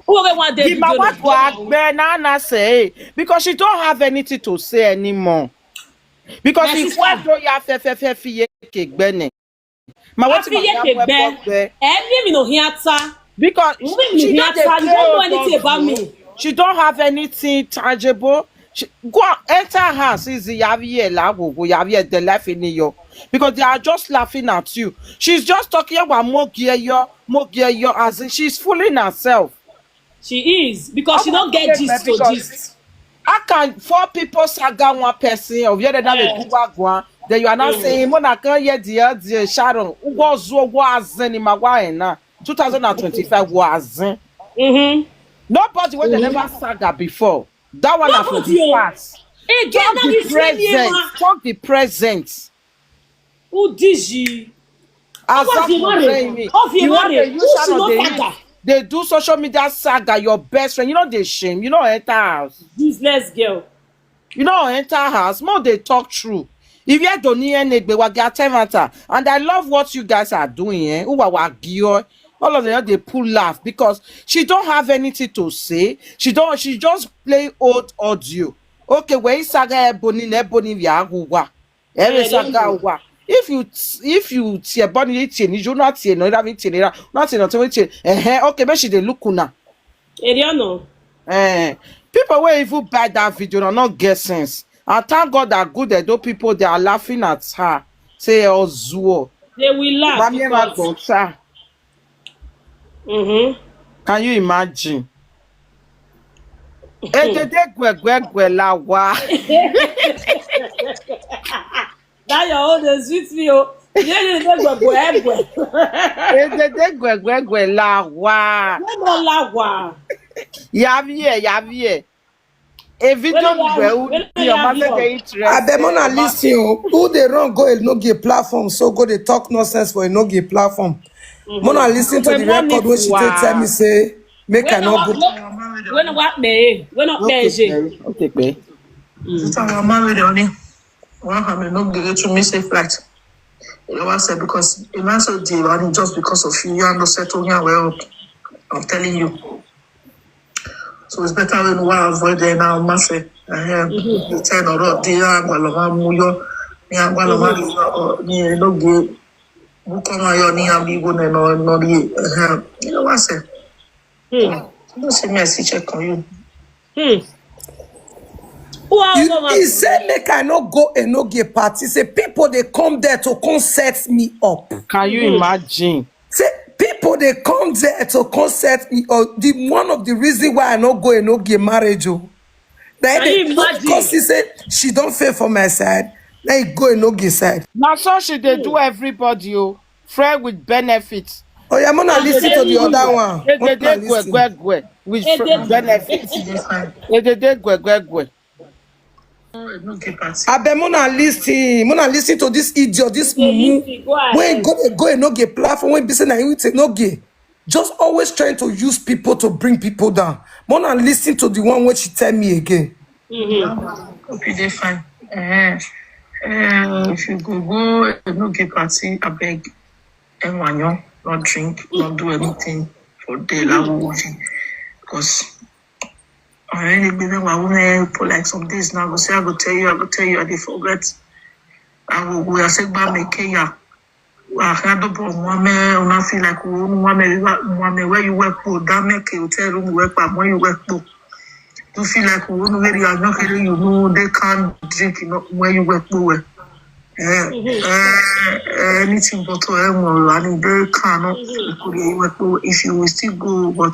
One day video. Say because she don't have anything to say anymore. Because if what do you have because she don't have anything tangible. Go enter house Izzy the life in you because they are just laughing at you. She's just talking about more gear as in she's fooling herself. She is because she don't get gist to gist. How can 4 people saga one person of the other than then you are not saying Mona can hear the Sharon who was in my 2025 was nobody when they never saga before. That one is for the past. Talk the present. Who did you? As they do social media saga, your best friend. You know they shame. You know enter house. Useless girl. You know enter house. More they talk true. If you don't need any, and I love what you guys are doing. All of them they pull laugh because she don't have anything to say. She just play old audio. Okay, where is Saga Ebony via Guwa? Every I don't saga know. wa. If you tie body tie ni you not tie no that mean tie not tie no tie. Okay, but she dey look una. I don't know. People wey even buy that video na not get sense. And thank God that good they do people they are laughing at her. Say Ozuo. They will laugh Mami ma because. gbonsa. Can you imagine? Edede gwegwegwe la wa. That your own is sweet me, oh. You don't Edede gwegwegwe la wa. know. Yavie. A video When be your mother get interested. Abemona listen, oh, who they run go no get platform, so go they talk nonsense for a no get platform. Mona listen to the record when she tell me say make I not go. When what me? When not me? Okay, babe. So I'm married only. One family no give it to me safe flight. You know what I said? Because a man so deep and just because of you and no settle here well. I'm telling you. So it's better when we avoid there now, massive. The 10 or up there, Gualoma Muyo, Niangua, no good. Bukoma, ni amigo, no, you know what I said? Don't see me, I see check on you. He said make I not go and no get party. Say people they come there to come set me up. Can you imagine? Say people they come there to come set me up. The one of the reason why I not go and no get marriage. Oh. Then Can you imagine? because he said she don't fail for my side. Then he go and no get side. Now so she they do everybody, oh. Friend with benefits. Oh yeah, Mona listen to the other one. Mona listen. With benefits. Gwe. No get party. Abe Mona listen to this idiot, this mumu. When go and no get platform, when be saying you say no get. Just always trying to use people to bring people down. Mona listen to the one where she tell me again. Okay, they fine. If you go no get party, I beg anyone, not drink, not do anything for day because I really been my woman for like some days now. I go say I go tell you, I dey forget. I go say back me Kenya. I can't do woman. I feel like woman where you work for that make hotel room work, but when you work for. You feel like where you are not you know they can't drink where you work for. Anything but and they cannot if you will still go, but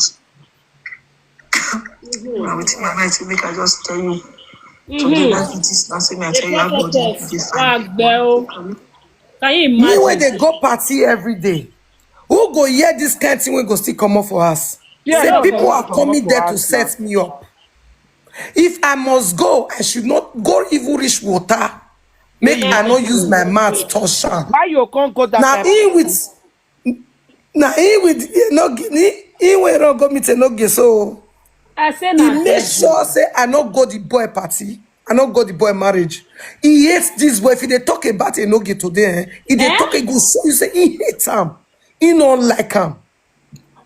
with my mind to make I just tell you today that it is not saying I tell you how God Can you Me when imagine? they go party every day. Who go hear this kind of thing when go still come up for us? Yeah, Say no, people no, are come coming up there for to us set me up. If I must go, I should not go even reach water. Make I not use my mouth touch am. Why you can't go that Now time? he with no he will not go meet no get so I say he na make sure say I not go the boy party. I not go the boy marriage. He hates this boy. If they talk about it, no get today. If they talk, he go so you say he hates him. He don't like him.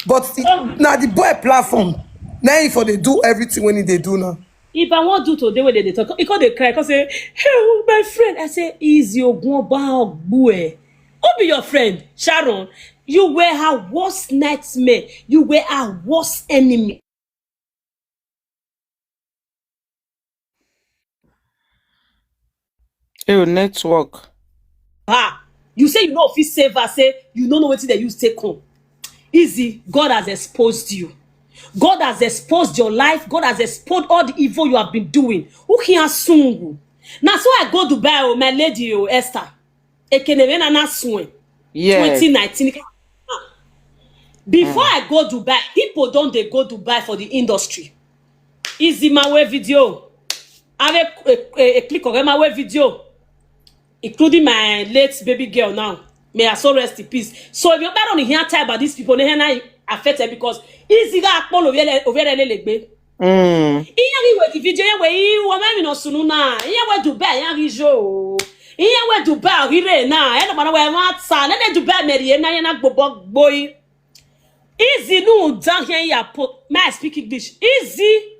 But now the boy platform. Now if they do everything when they do now. If I want to today when they talk, because they cry, because say, hey, my friend. I say, is your boy? Who be your friend? Sharon. You were her worst nightmare. You were her worst enemy. Your network. You say you know if you save her, say you don't know what they use take home. Izzy, God has exposed you. God has exposed your life. God has exposed all the evil you have been doing. Who can assume? Now, so I go to buy my lady Esther. Yeah. 2019. Before I go to buy, people don't they go to buy for the industry. Izzy my way video. Avec a click on my way video, including my late baby girl now. May I so rest in peace. So if you're bad on the here time about these people, they are affected because Izzy got upon over the legbe. Iyan with the video where you woman no sununa. Iyan where Dubai yan rijo. Iyan where Dubai rire na. E no man where matsa. Na de Dubai meri na yan gbogbo boy. Izzy no down here ya put. May I speak English? Izzy.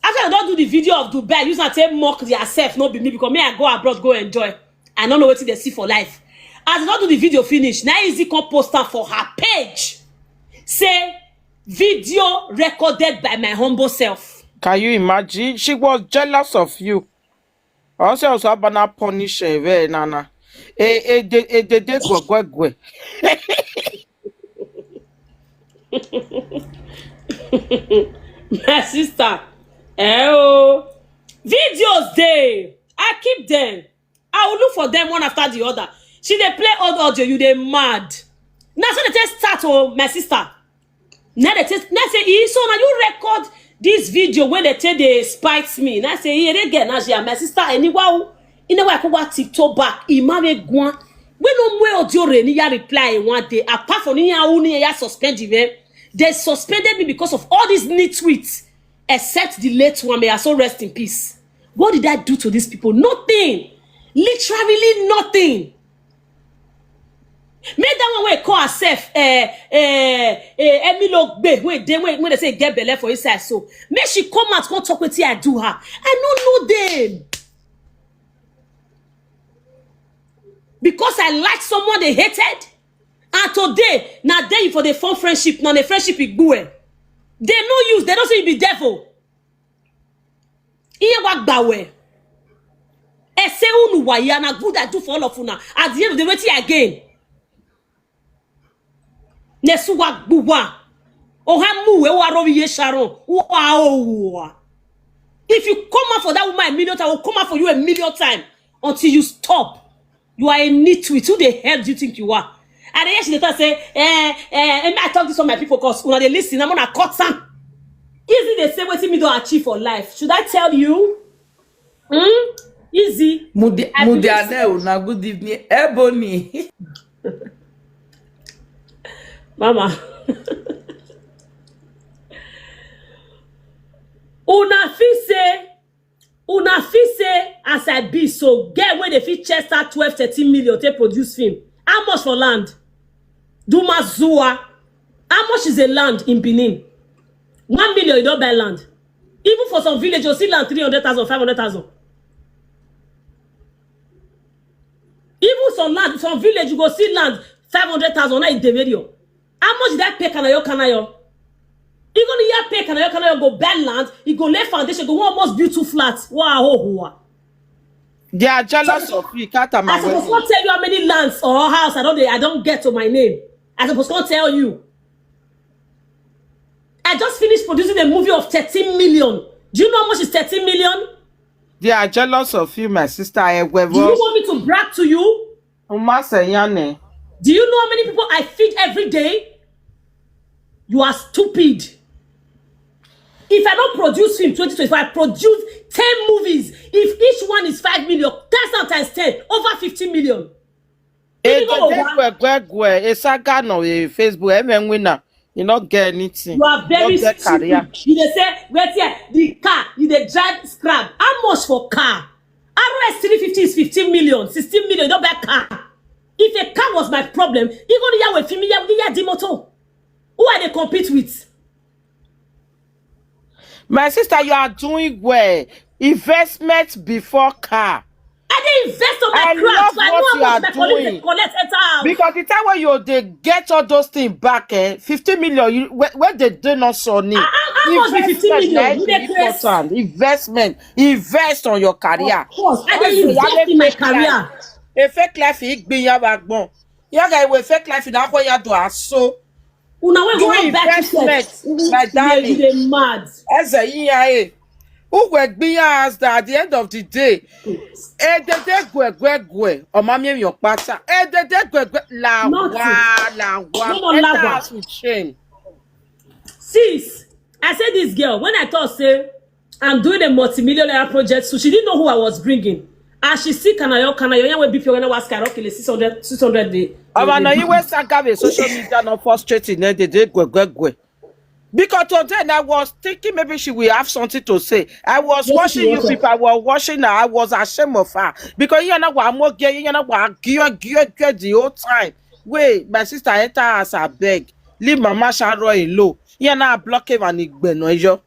After you don't do the video of Dubai, you say mock yourself, not be me because me I go abroad, go enjoy. I don't know what they see for life. As I don't do the video finish, now Izzy come post am for her page. Say, video recorded by my humble self. Can you imagine? She was jealous of you. Also, abana punish her, nana. They go. My sister, oh, videos there. I keep them. I will look for them one after the other. She they play old audio, you they mad. Now so they just start, oh, my sister. Now they say, so now you record this video when they tell they spite me. Now say, here again, now my sister, anyway, in the way I could watch TikTok back, imame gwan. When no more audio ni ya reply one day. Apart from ya uni ya suspend even. They suspended me because of all these nitwits, except the late one. May I so rest in peace. What did I do to these people? Nothing. Literally nothing. Make that one way call herself Emilo Gbe when they say get belle for inside. So make she come out, come talk with you. I do her. I don't know them. Because I like someone they hated. And today, now there for the form friendship, now the friendship is good. They no use, they don't say you be devil. Iye wak bawe. Ese unu wa ya na good I do for all of you now. At the end of the way again. Nesu wak buwa. Ohamu we warobi ye Sharon. Wow. If you come out for that woman a million times, I will come out for you a million times until you stop. You are a nitwit. Who the hell do you think you are? And then she say, I talk to some of my people because when they listen, I'm gonna cut some. Easy, they say what me don't achieve for life. Should I tell you? Easy. Mudiane, good evening, Ebony. Mama. Una fi say as I be so get where they fit chest out 12-13 million to produce film. How much for land? Duma Zua. How much is a land in Benin? 1 million, you don't buy land. Even for some village, you'll see land 300,000, 500,000. Even some village, you go see land 500,000 na in the video. How much did I pay Kanayo? You gonna pay Kanayo go buy land, you go lay foundation, go almost build 2 flats. Wow. They are jealous of you. I supposed to tell you how many lands or house I don't get to my name. I supposed to tell you. I just finished producing a movie of 13 million. Do you know how much is 13 million? They are jealous of you, my sister. Do you want me to brag to you? Do you know how many people I feed every day? You are stupid. If I don't produce film 2025, I produce 10 movies. If each one is 5 million, that's times 10, over 50 million. Facebook, you not get anything. You are very stupid. You say, wait here, the car, you the drive scrap. How much for car? RS 350 is 15 million, 16 million, you don't buy car. If a car was my problem, you go to Yahweh, Fimi, Dimoto. Who are they compete with? My sister, you are doing well. Investment before car. I didn't invest on my craft. I know how much my colleagues collect it out. Because the time when they get all those things back, 50 million, where they do not so need. How much be 50 million? Investment. Invest on your career. Of course. I didn't invest in my career. A fake life, it be your backbone. You guys will fake life in that way you do so. Una we go back to my darling. You're mad. As a EIA. Who would be asked that at the end of the day? Or mammy your pata. With shame. Sis, I said this girl, when I thought, say, I'm doing a multi-million project, so she didn't know who I was bringing. As she see Kanayo, will be when I was karaoke 600 day. You were social media not frustrating. They did go. Because today I was thinking maybe she will have something to say. I was watching you people, I was watching her, I was ashamed of her. Because you know what I'm more gay, you know what the whole time. Wait, my sister enter as I beg. Leave Mama Sharon alone. You know block him and ignore you.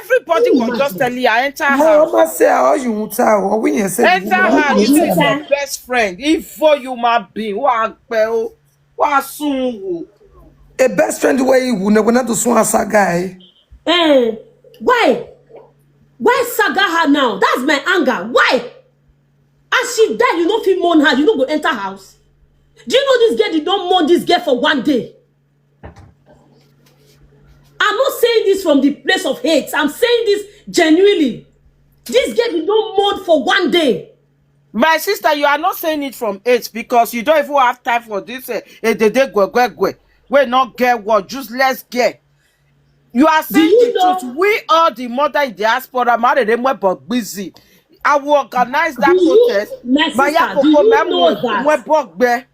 Everybody will just tell you, enter I house. almost say, how you want to, when you say, Enter house, you say it's your best friend. If for you might be, what soon? a best friend where you will not do so as a guy. Eh, why? Why saga her now? That's my anger. Why? As she died, you don't feel mourn her. You don't go enter house. Do you know this girl did not mourn this girl for one day? I'm not saying this from the place of hate. I'm saying this genuinely. This girl did not mourn for one day. My sister, you are not saying it from age because you don't even have time for this. We not get what, just let's get. You are saying you the know- truth. We are the mother in diaspora, married them but busy. I will organize that Do you- protest. my sister, do you know that?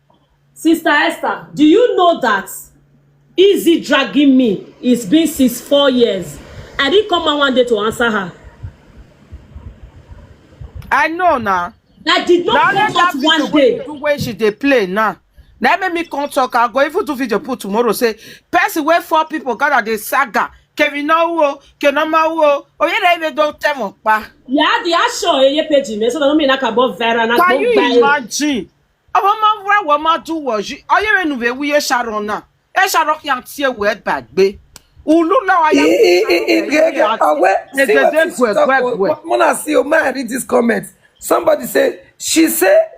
Sister Esther, do you know that Izzy dragging me? It's been 4 years. I didn't come out one day to answer her. I know now. I did not come out one day. The way she they play now. Now make me come talk. I'll go even to video put tomorrow. Say, person where 4 people gather the saga. Kevin no Kenoma wo. Oh yeah, they don't tell me. Yeah, the show ye page me so that no mean like about Vera na Can you go buy. imagine? What ma do was you? Are you renew we Sharon now? Sharon can't see a word bad be. Ulu now I Mona see you man read this comment. Somebody said she said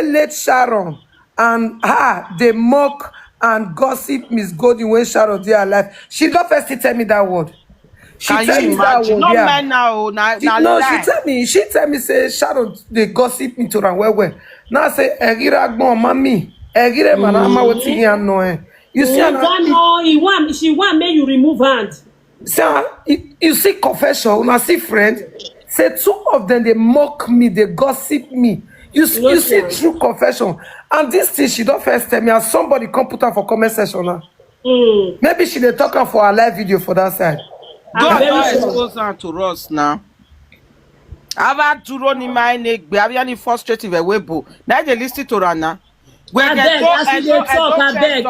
late Sharon and her they mock and gossip Miss Golden when Sharon they alive. She don't first tell me that word. She can tell you me that imagine? word. No Yeah. man now. No, she tell me say Sharon they gossip me to run well. Now say Egira gbon mami. Egire manama wetin here no. You see no, she want make you remove hand. you see confession, una see friend. Say 2 of them they mock me, they gossip me. You see true confession. And this thing she don't first tell me and somebody come put her for comment section now. Maybe she dey talk her for a live video for that side. Don't expose her to us now. Ava duro ni my neck, be any frustrated we webo. Now they listen to her now. I beg.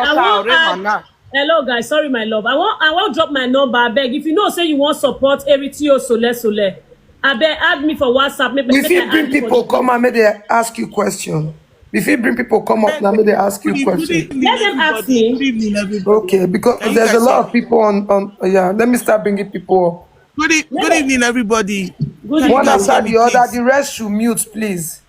Hello guys, sorry my love. I want drop my number. I beg. If you know say you want support Eritio Sole. I beg add me for WhatsApp. If you bring people come and may they ask you question. If you bring people come up now, may they ask you question. Let them ask me. Good evening, everybody. Okay, because there's a lot of people on yeah. Let me start bringing people up. Good evening, everybody. Good One evening. after the other, the rest should mute, please.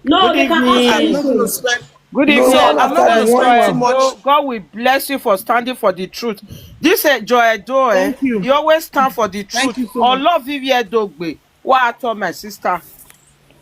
No, they can ask I'm not anything. going to spend. Good No, evening. one I'm not after going the to one. spend too much. God will bless you for standing for the truth. This Joy Doe, Thank you. you always stand for the Thank truth. you so much. Love Vivier Dogbe. What I told my sister.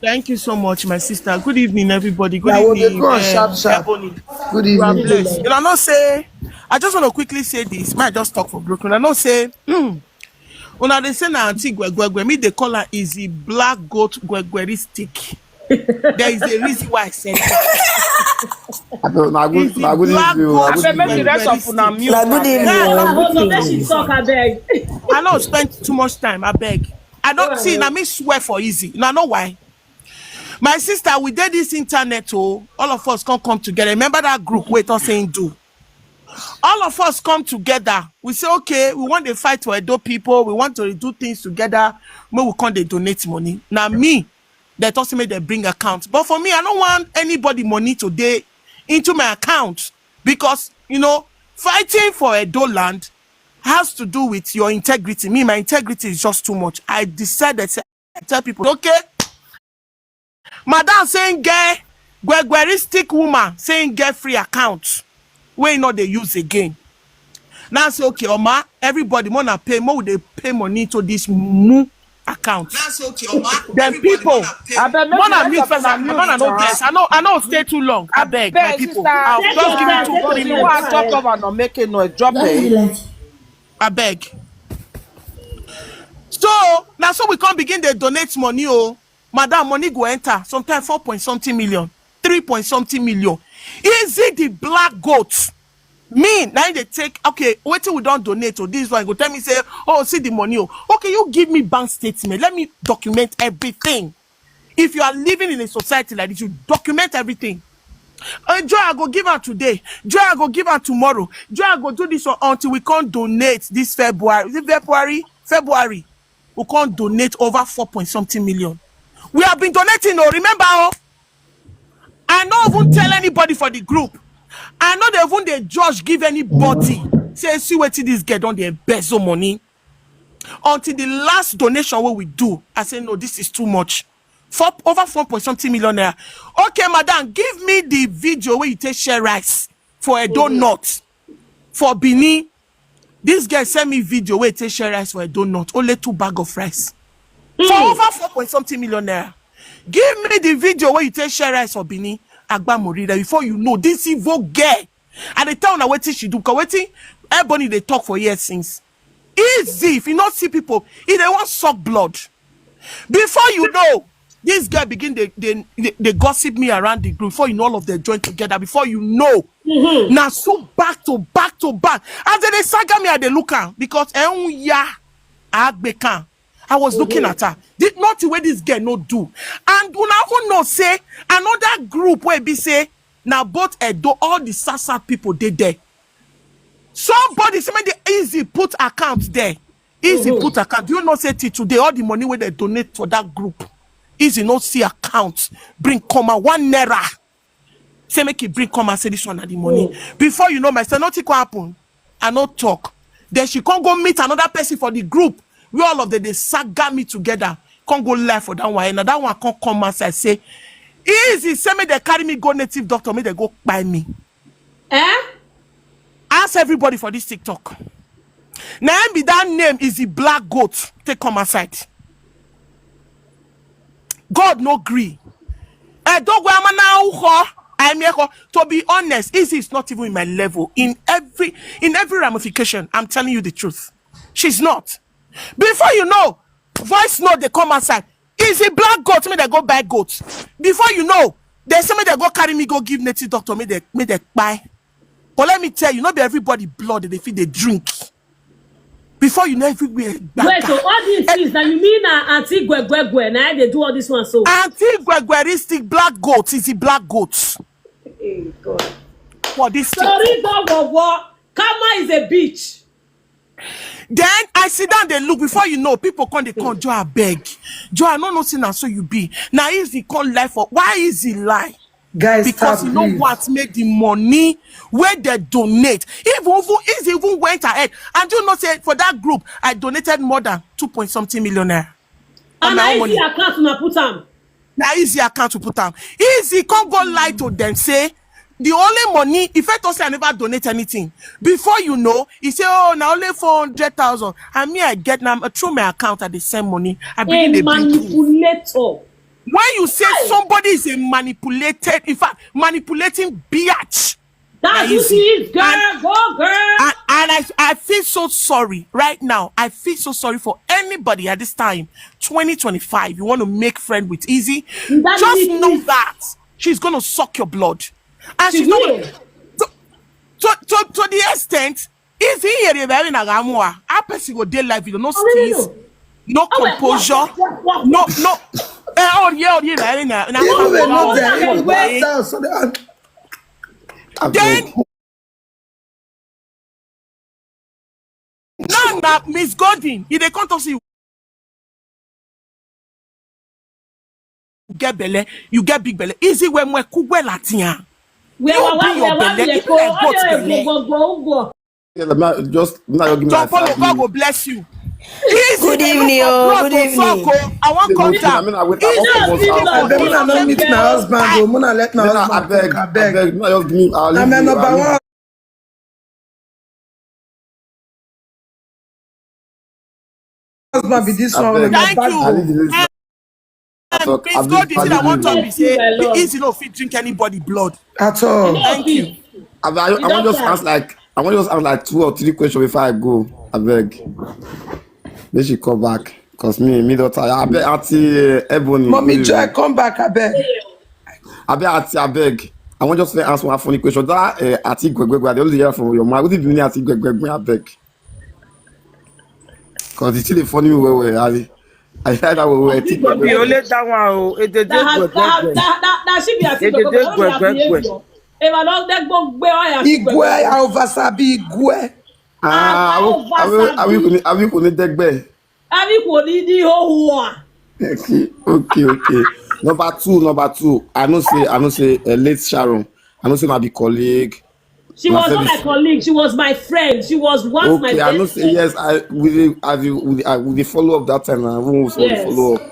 Thank you so much, my sister. Good evening, everybody. Good Yeah, we'll evening, go on sharp. Ebony. Good You are evening. blessed. You know, I not say. I just want to quickly say this. Might just talk for broken. I not say. Una they say na auntie gwegwegwe. Me they call her Izzy black goat gwegweristic. There is a reason why I said that. I don't know. Izzy Good black evening. goat I make the rest of una mute. Good evening. Hold on, let she talk, I beg. I don't spend too much time. I beg. I don't see. Now me swear for Izzy. Now know why. My sister, we did this internet. Oh, all of us come together. Remember that group? Wait, us saying do. All of us come together. We say, okay, we want to fight for Edo people. We want to do things together. Maybe we can't they donate money. Now me, they also make they bring account. But for me, I don't want anybody money today into my account because you know fighting for Edo land has to do with your integrity. Me, my integrity is just too much. I decided to tell people, okay, madam saying get gwegweristic woman saying get free account. Where not they use again. Now say okay, Oma, everybody wanna pay more. They pay money to this new account. Now say okay, Oma, then people. Wanna mute first. I know this. I know stay too long. I beg my people. I'll just give you 2 or 3 minutes. Talk about not making no drop it. I beg. So now so we can't begin to donate money. Oh, madam, money go enter. Sometimes 4 point something million, 3 point something million. Is it the black goat? Me now they take okay. Wait till we don't donate to this one. Go tell me say, oh, see the money. Oh, okay, you give me bank statement. Let me document everything. If you are living in a society like this, you document everything. Joy, I go give her today. Joy, I go give her tomorrow. Joy, I go do this one until we can't donate this February. Is it February? We can't donate over 4 point something million. We have been donating, remember? I don't even tell anybody for the group. I know they even the judge give anybody. Say, see what this get on the embezzle money. Until the last donation what we do, I say, no, this is too much. Over 4 point something million naira. Okay, madam, give me the video where you take share rice for a donut. For Bini, this guy send me video where you take share rice for a donut. Only 2 bags of rice. For over 4 point something million naira. Give me the video where you take share rice for Bini. Agba Morida, before you know this evil girl. And they tell her what she do. Because waiting, Ebony they talk for years since. Easy, if you not see people, if they want suck blood. Before you know, this guy begin they gossip me around the group. Before you know, all of them join together. Before you know, now so back to back. After they saga me at the looker because I was looking at her. Did not the way this girl no do. And when I no say another group where be say now both Edo all the Sasa people they there. Somebody somebody Easy put account there. Easy put account. Do you not say today all the money where they donate for that group? Easy not see account. Bring comma 1 naira. Say make it bring comma say this one at the money. Before you know my son, nothing can happen. I not talk. Then she can't go meet another person for the group. We all of them they saga me together. Can't go live for that one. Now that one can't come outside say, Easy, say me they carry me go native doctor, me they go buy me. Ask everybody for this TikTok. Now be that name is the black goat. Take come outside. God no agree. To be honest, Izzy is not even in my level. In every ramification, I'm telling you the truth. She's not. Before you know, voice note they come outside. Izzy black goat, me they go buy goats. Before you know, they say me they go carry me go give native doctor, me they buy. But let me tell you, not be everybody blood they feed they drink. Before you know everywhere. Wait, so all these things that you mean Auntie Gwegwe, now they do all this one so. Auntie Gwegweristic black goats is the black goats. Hey God. For this Sorry, what? Kama is a bitch. Then I sit down, they look before you know people come, they come, Joe, I beg. Joe, I know nothing and so you be. Now Izzy call lie for why is he lie? Guys, because stop, you know please. what make the money where they donate. Izzy even went ahead. And you know say for that group, I donated more than 2 point something million naira. And I easy account to put them. Now Izzy account to put them. Izzy can't go lie to them, say the only money, if I don't say I never donate anything, before you know, he say, oh, now only 400,000. And me, I get now through my account at the same money. I begin A to manipulator. When you say somebody is a manipulated, in fact, manipulating biatch. That's who she is, girl. Go, girl. And I feel so sorry right now. I feel so sorry for anybody at this time, 2025. You want to make friend with Izzy, just know that she's going to suck your blood. And she's not gonna, to the extent, Izzy here very nagamwa. I person go day life, you no steeze, no composure, no. Then now Miss Godin, if they come to see you get belly, you get big belly. Easy when we cook well at ya. Just now give me God will bless you. Good evening, good evening. I want contact. I don't meet my husband. I'm gonna let my husband. I beg. I'm a number one. Husband be this one. Thank you. Miss God, this is I want to be say easy no fit drink anybody blood At all. Thank you. I want just ask like 2 or 3 questions before I go. I beg. They should come back. Cause me daughter. I beg Auntie Ebony. Mommy Joy, come back, I beg. I beg. I want just to answer one funny question. That Auntie Gwegwe, they only hear from your mouth. What did you mean Auntie Gwegwe? I beg. Cause it's still a funny way, Ali. I heard that we were Big No be Gwegwe. only that one. Oh, it dey That she be a It thing, dey but not be Gwegwe. behavior. If I don't take book, where I am, Igwe, Alvasabi, Igwe. Awi kò ní dẹ́gbẹ́. Abi kò ní di ho. Okay. Number two. I know say late Sharon. I know say na be colleague. She was not my colleague. She was my friend. She was once my Okay, I know best say friend. yes. With the follow up that time. I won't Yes. follow up.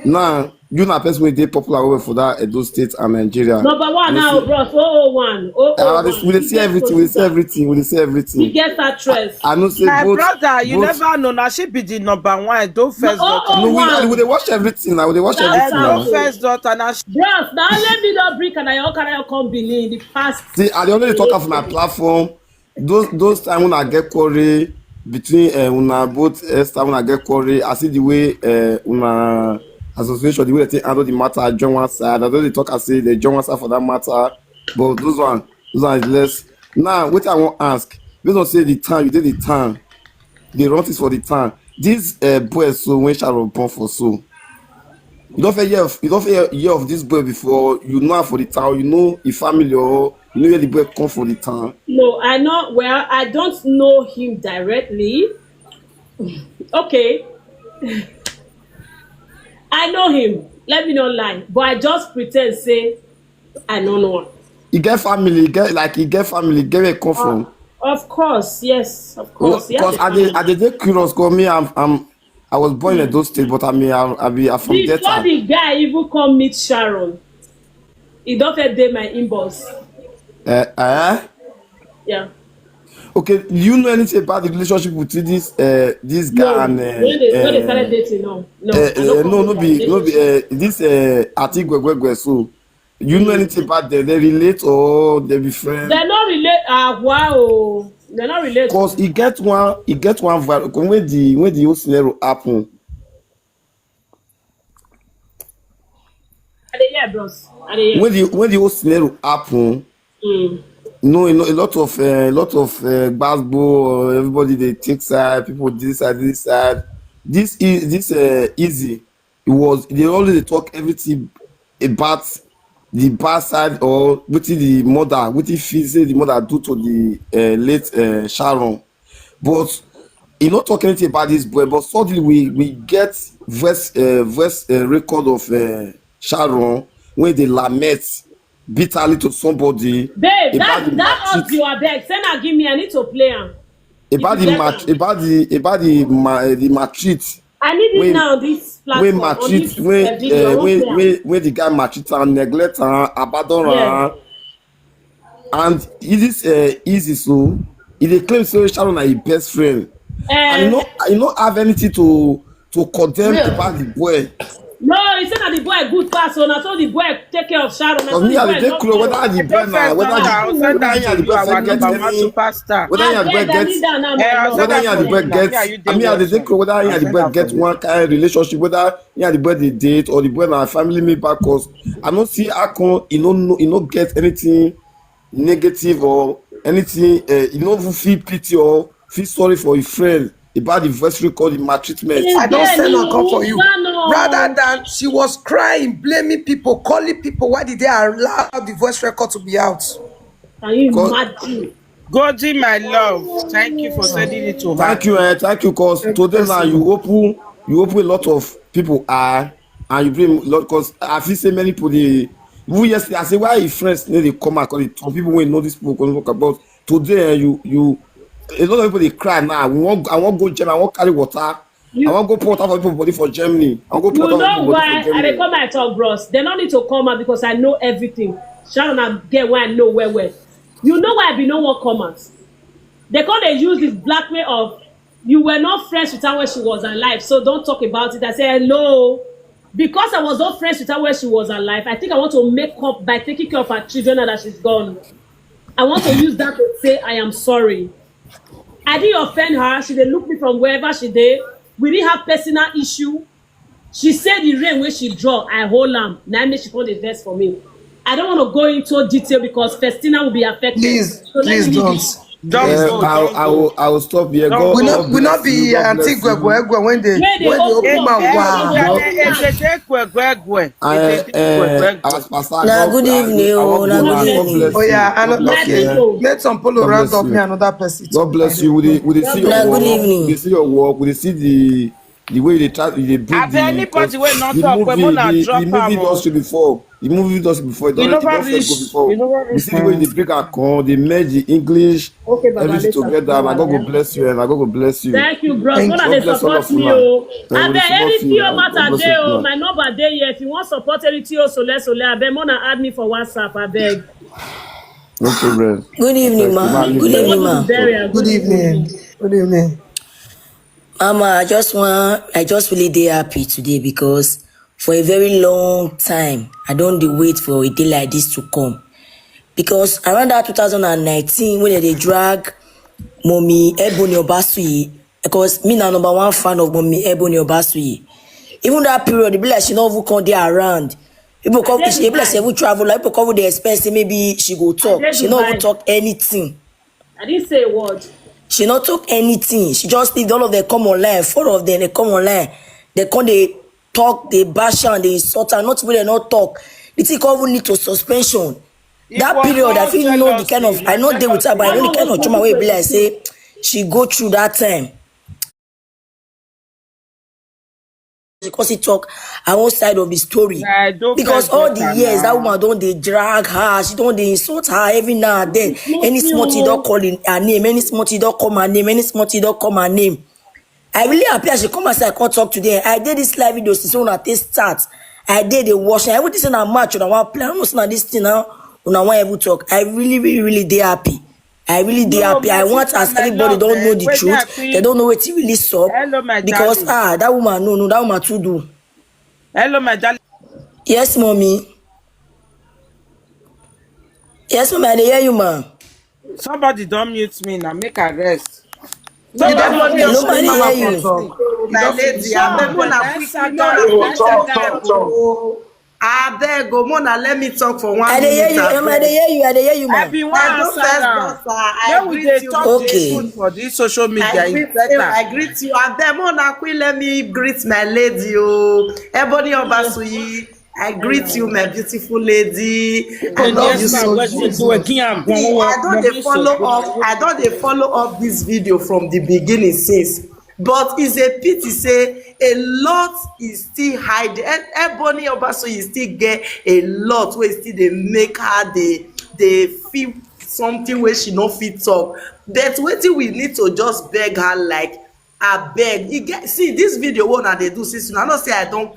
Now you na person wey dey popular for that Edo State and Nigeria. Number one now, bros. 001. We dey see everything. We get actress. I know say My both. brother, you never know. Now she be the number one. Don't first daughter. No, we dey watch everything now. We dey watch everything now. Don't first daughter. Now Bros, now let me not bring and I come Benin the past. See, I dey only talk of my platform. Those time when I get quarry between una both Esther when I get quarry, I see the way una association the way they handle the matter. I join one side. I don't talk. I say they join one side for that matter. But those one is less. Now, what I want to ask, we don't say the time you did the time. The run is for the time. This boy so when Sharon born for so. You don't hear of this boy before. You know for the town. You know his family or you know where the boy come for the town. No, I know. Well, I don't know him directly. Okay, I know him. Let me not lie, but I just pretend say I don't know. He get family. He get family. Get where he come from. Of course, yes, of course. Because I did curious. Cause me, I was born in those states, but I'm from Before Delta. the guy even come meet Sharon, he don't fit dey my inbox. Yeah. Okay, do you know anything about the relationship between this guy No, and when they started dating, no. no be this Ati Gwegwe so you know anything about them? They relate or they be friends? They're not related. Wow. They're not related. Cause he get one viral when the whole scenario happen. I dey hear, bros. I dey hear. When the whole scenario happen, you know, a lot of basketball, everybody they take side, people this side. This Izzy. They always talk everything about the bad side or what the mother, what the mother do to the late Sharon. But he not talk anything about this boy. But suddenly we get voice record of Sharon when they lament bitterly to somebody. Babe, that audio abeg send am give me. I need to play am. About the maltreat. I need it now on this platform. When maltreat, when the guy maltreat and neglect and abandon her, and this Izzy so he dey claim say Sharon na his best friend, and he no have anything to condemn about the boy. No, he said that the boy good pass, so na so the boy take care of Sharon. Because me I dey close whether the boy na whether the boy get I mean I dey close whether the boy get one kind of relationship, whether the boy dey date or the boy na family member. Cause I no see how come he no get anything negative or anything. He no feel pity or feel sorry for his friend about the voice record, the maltreatment. I don't send her come for you. Rather than she was crying, blaming people, calling people, why did they allow the voice record to be out? Can you imagine? Godi, my love, thank you for sending it to her. Thank you, cause today now you open a lot of people and you bring a lot. Cause I feel say many people who yesterday I say why your friends need to come out because some people will know this people can talk about today. You a lot of people they cry now. I want go Germany. I want carry water. I want go pour water for people body for Germany. I want go pour water for people body for Germany. I dey come my talk, bros. They don't need to come out because I know everything. Sharon and get where I know where. You know why I be no one come out. They come they use this blackmail of you were not friends with her when she was alive, so don't talk about it. I say hello. Because I was not friends with her when she was alive, I think I want to make up by taking care of her children now that she's gone. I want to use that to say I am sorry. I didn't offend her. She did look me from wherever she did. We didn't have personal issue. She said the rain when she draw, I hold am. Now make she put the verse for me. I don't want to go into detail because Festina will be affected. Please, so please don't. I will stop here. Don't God, We God not bless you. be God Auntie bless you. Gwegwe when they Where they open open my up, wow. As Pastor, Na good evening, I oh, want na go good now. God evening. bless Oh you. yeah, and God bless you. okay. Eh? Let some polo God round bless up me you. another person God too. bless you. We see your Na good work. evening. We see your work. We see the way they try. They bring Have because anybody will not the talk? We movie muna the drop movie am. industry before the movie industry before You it never don't first go reach. You before. never We reach. see the way they bring a con. They merge the English Okay, Baba, everything let's start. together. And I God go bless you. And I God go bless you. Thank you, bros. Thank One you. they God bless all support of me, una. oh. And I we bet dey support anything you. oh God matter bless day, oh. you. My number day here. If you want support anything, oh, so I beg Mona add me for WhatsApp. I beg. No problem. Good evening, Thank you. ma. Now leave Good here. evening, Support ma. to burial. Good Good evening. evening. Good evening. Mama, I just really dey happy today because for a very long time, I don't dey wait for a day like this to come. Because around that 2019, when they drag Mommy Ebony Obasuyi, because me na number one fan of Mommy Ebony Obasuyi. Even that period, it be like she not even come there around. People I come, did she be like she Dubai. even travel, like people come with the expense, say maybe she go I talk. did She not even Dubai. talk anything. I didn't say a word. She not talk anything. She just leave all of them come online. Four of them they come online. They come they talk, they bash her and they insult her. Not even they not talk. The thing come even need to suspension. It That was period, I all feel know the kind jealousy. of I Na know deal with her, jealousy. but I That know the one kind was of trauma wey be like 2022. say she go through that time. Because he talk her own side of the story. Na I don't Because first all the daughter years that now. woman don't they drag her, she don't they insult her every now and then. Not Any me, small don't oh. call in her name, any small don't call my name, any small don't call my name. I really happy as she come outside, I can't talk today. I did this live video since when I take start. I did the washing. I would say na match on one play. I don't know this thing now. When I want able talk, I really dey happy. I really dey No, happy. my I want sister, as my everybody love, don't know the wait there, truth. They Queen. don't know what it really sup. Hello, my Because darling. that woman no, that woman too do. Hello, my darling. Yes, mommy. Yes, mommy. I dey hear you, ma. Somebody don't mute me now. Make a rest. You Somebody don't don't finish Hello, mute ma. I make dey me. mama hear for you. talk. You My don't lady, finish. I beg No, Mona let's quickly, go. Mona Yo, quickly Let's let me talk, talk. go. talk. Oh, I beg, oh, Mona, let me talk for I one dey hear minute. you. I I dey beg. hear you. I dey hear you, I ma. be one I do answer first now. daughter. I When we greet dey you, talk the Mona. Okay. truth for this social media, I it's greet you. better. I greet you. I beg Mona, quick let me greet my lady. Oh, Ebony Obasuyi. I greet you, my beautiful lady. I love you so much. See, I don't dey follow up. I don't dey follow up this video from the beginning since. But it's a pity say a lot is still hiding. Ebony Obasuyi still get a lot wey still dey make her dey feel something wey she no fit talk. But wetin we need to just beg her like abeg e get see this video wey una dey do since una know say I don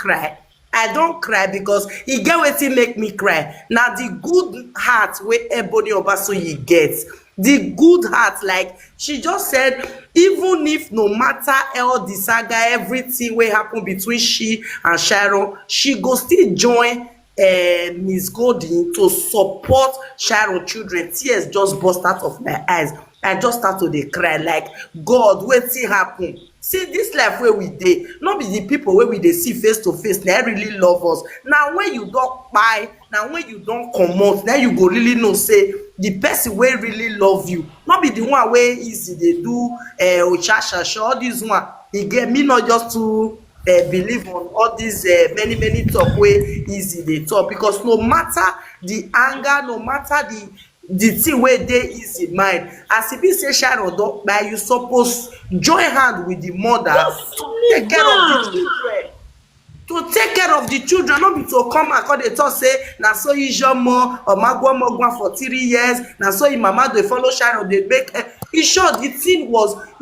cry because e get wetin make me cry na the good heart wey Ebony Obasuyi get, the good heart. Like she just said even if no matter all the saga everything wey happen between she and Sharon, she go still join Mhiiz Golden to support Sharon children. Tears just burst out of my eyes. I just start to dey cry like God wetin happen. See this life wey we dey no be the people wey we dey see face to face na really love us. Na when you don kpai, na when you don comot, na you go really know say the person wey really love you no be the one wey Izzy dey do ochashasha all this one. E get me not just to believe on all these many talk wey Izzy dey talk, because no matter the anger, no matter the thing wey dey Izzy mind, as e be say Sharon don kpai, you suppose join hand with the mother Just to take leave care of the down. children, to take care of the children. No be to come and come dey talk say na so Ijeoma Omagwamagwa for 3 years, na so im mama dey follow Sharon dey make. In short, the thing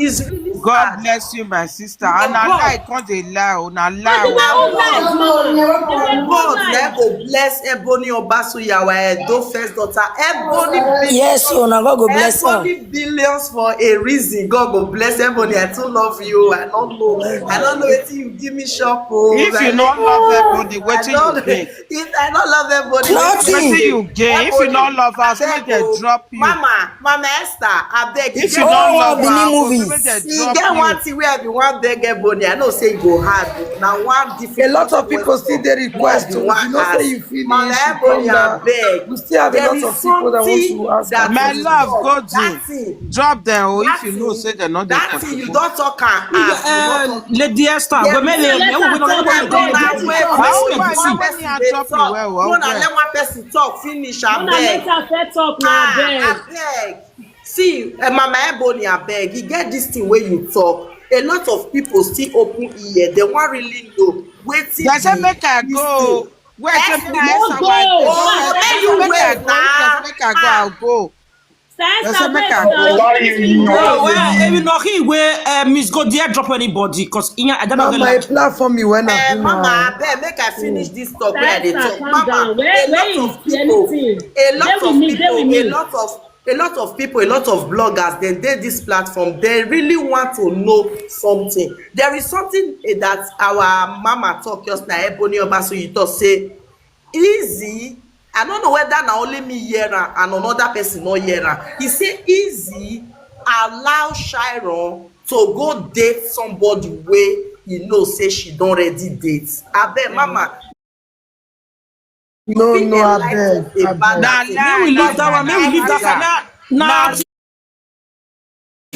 is really God sad. bless you, my sister. Na And I God, lie, can't they lie? Oh, na And lie. they were na all Oh. lies, mama. They were all God na lies. go bless Ebony Obasuyi, our Edo first daughter. Yes, so now God go bless her. Ebony billions for a reason. God go bless Ebony. I too love you. I don't know wetin you give me shock. Oh, If you don't love everybody, I wetin don't. you gain? If I don't love everybody, Wetin Nothing. you gain? If you don't love us, make they drop you. Mama Esther, abeg, If you Oh, don't love Benin her, go movies. make them See, drop get one you. thing where I be one beg Ebony. I know say you go hard. Now one A difficult lot of people still they question. Where I request be to. If you one don't say ask. you Man, finish, you Ebony, come I back. beg. We still have a There lot is of people that want something to ask that My you questions. love, talk. Godzi. Drop them, oh, if you know, say they're not there That thing you contribute. don't talk and ask. You not talk. Lady Esther, There go is make Let her talk na abeg. Mona Let she wait, talk. I'll make wear one now when person you dey drop you talk. well, I'll Mona wear. let one person talk finish. I Mona, let beg. her first talk now, abeg. Abeg. See, Mama Ebony, abeg. You get this thing where you talk. A lot of people still open ear. They wan really know wetin They say make I be this go. thing. Wait, say make I No answer why they go. don't Oh, respect. make They say you make I wait go. If they say now. make I go, I'll go. They say Sister, make wait I now. go. Why Listen, you No, want to even no he where Miss go there drop anybody because I don't know Mama, a like platform me when I feel Mama, now. abeg make I finish this talk where I dey Sister, talk. calm down. Mama, Where is anything? Dey with me, dey with me. a lot of bloggers dem dey this platform. They really want to know something. There is something that our mama talk just now, Ebony Obasuyi talk say, Izzy, I don't know whether na only me hear am and another person no hear am. He say Izzy allow Sharon to go date somebody wey he know say she don already date. Abeg, mama, No, fit no, I enligh beg, us I about beg. that Nah, thing. may we leave that one, may we leave that one. Nah,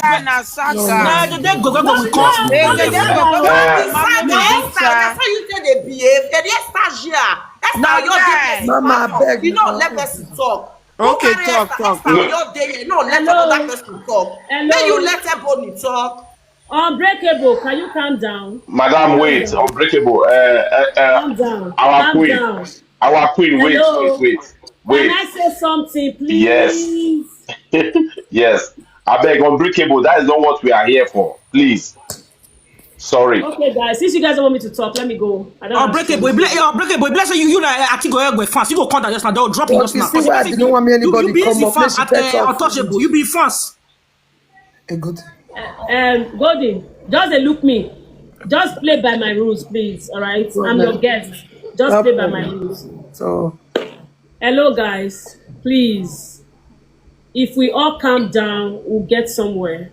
Now saga. they go No, we come. no, Hey, no, they no, just no, go no. go Eh, with mommy Na Esther, Mhiiz. that's how you take dey behave. Dey stagiaire. Esther Now, Oyo dey person Mama, I platform. beg You know, now. let person talk. Who Okay, carry talk, Esther? talk. Esther no, Oyo dey here. No, let Hello. another person talk. Make Hello. you let Ebony talk. Unbreakable, can you calm down? Madam, Calm wait, down. unbreakable. Calm down. Our Calm queen, down. our queen. Wait, wait, Hello. wait, Can wait. I say something, Yes, please? yes. I beg, unbreakable. That is not what we are here for. Please, sorry. Okay, guys, since you guys don't want me to talk, let me go. I don't have Unbreakable, strength. unbreakable. Bless you like I think go fast. You go count that just now. They'll drop you But just you now. see Because why I didn't want me you anybody be come easy up. Make fast she at first talk untouchable. finish. You be fast. A good. Golden, just dey look me. Just play by my rules, please. All right, I'm your Problem. guest. Just No play by my problem. rules. So, Hello, guys. Please, if we all calm down, we'll get somewhere.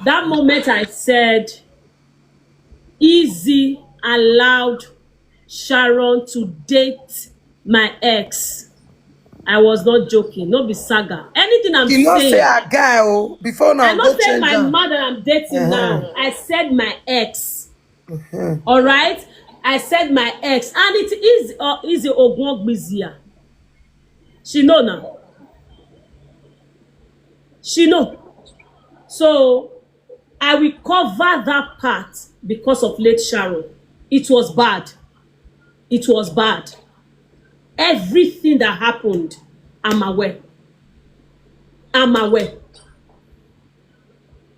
That moment I said, Izzy allowed Sharon to date my ex. I was not joking. No be saga. Anything I'm you not say saying, a guy, oh, before now, I go not say change my am. mother I'm dating now. I said my ex. All right? I said my ex. And it is a Ogungbizia. She know now. She know. So I will cover that part because of late Sharon. It was bad. It was bad. Everything that happened, I'm aware. I'm aware.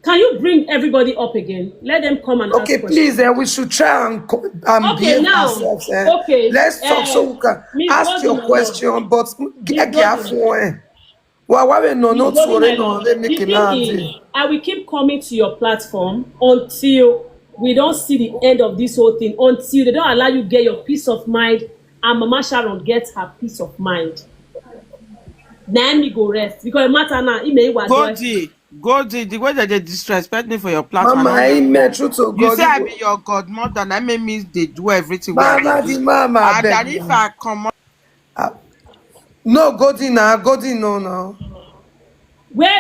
Can you bring everybody up again? Let them come and Okay, ask questions. please, we should try and Okay, behave now, ourselves. okay, Let's talk so we can Miss ask Golden, your question, but Miss get Golden, careful. Why no Miss no Golden, my to love. no they The make it thing is, now. I will keep coming to your platform until we don't see the end of this whole thing, until they don't allow you get your peace of mind and Mama Sharon gets her peace of mind. Then me go rest because it matter now. It may Goldie, the way that they disrespect me for your platform, Mama, I I don't met understand. you to You God. say I be your godmother, and I mean they do everything where I Mama, dey the do. mama, I And then beg if you. I come on, No, Godi no now.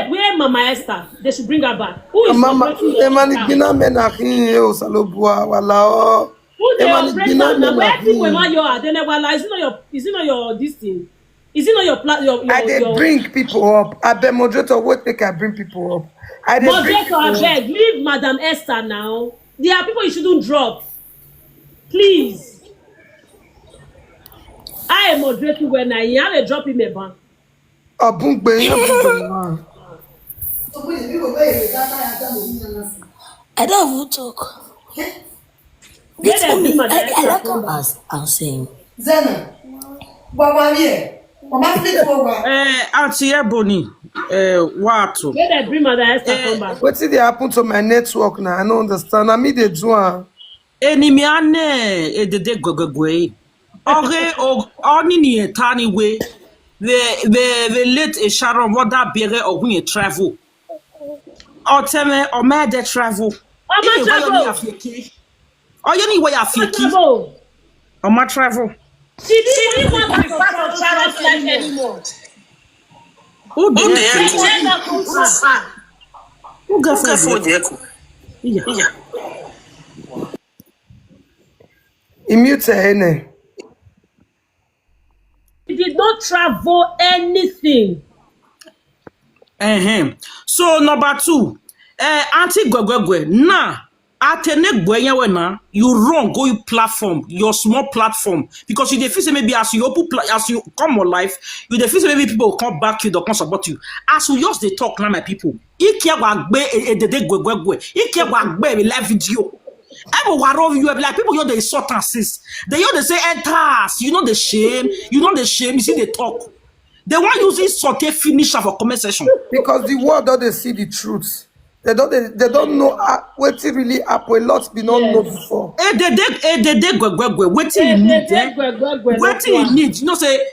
where Mama Esther? They should bring her back. Who is Mama, operating your emani account? gina menakin yo salobua wala o. Who they Emani operate gina am now? Where people menakin. want your they never lie. Is it not your this thing? Is it not your I dey bring people up. I beg moderator, what make I bring people up? I dey bring moderator? people up. Abeg, leave Madam Esther now. There are people you shouldn't drop. Please. I am moderating when I have a drop him a ban. Abungbe, abungbe. I don't even talk. They Let tell them bring me, Madam I Esther like come how back. I was saying. Zena, Mama here. Mama speak over. Auntie Ebony, what? Let them bring Madam Esther come back. What did they happen to my network now? I don't understand. I mean they do am. Enimi ane edede gogogwe. Ore oni ni etani we. The late Sharon what that bere or when you travel. or tell me, or mad they travel. Oma travel. Or you need way of your key. Travel. Or my travel. She didn't want to be part of Sharon's life anymore. Who Who got for the yeah. He mute her. He did not travel anything. So number 2, Auntie Gwegwegwe, nah, Atene Gwenyawe na, you wrong, go you platform, your small platform, because you defeat maybe as you open, as you come on life, you defeat maybe people will come back you, they come support you. As we just they talk now, my people, Ike wagbe edede Gwegwegwe, Ike wagbe live video. Every one of you like people, you know they sort and sis. They say enters, you know the shame, you see they talk. They want using sorte finisher for comment section. Because the world don't they see the truth. They don't know what it really happen. A lot be not know before. They Gwegwegwe, waiting you need, waiting you need. You know say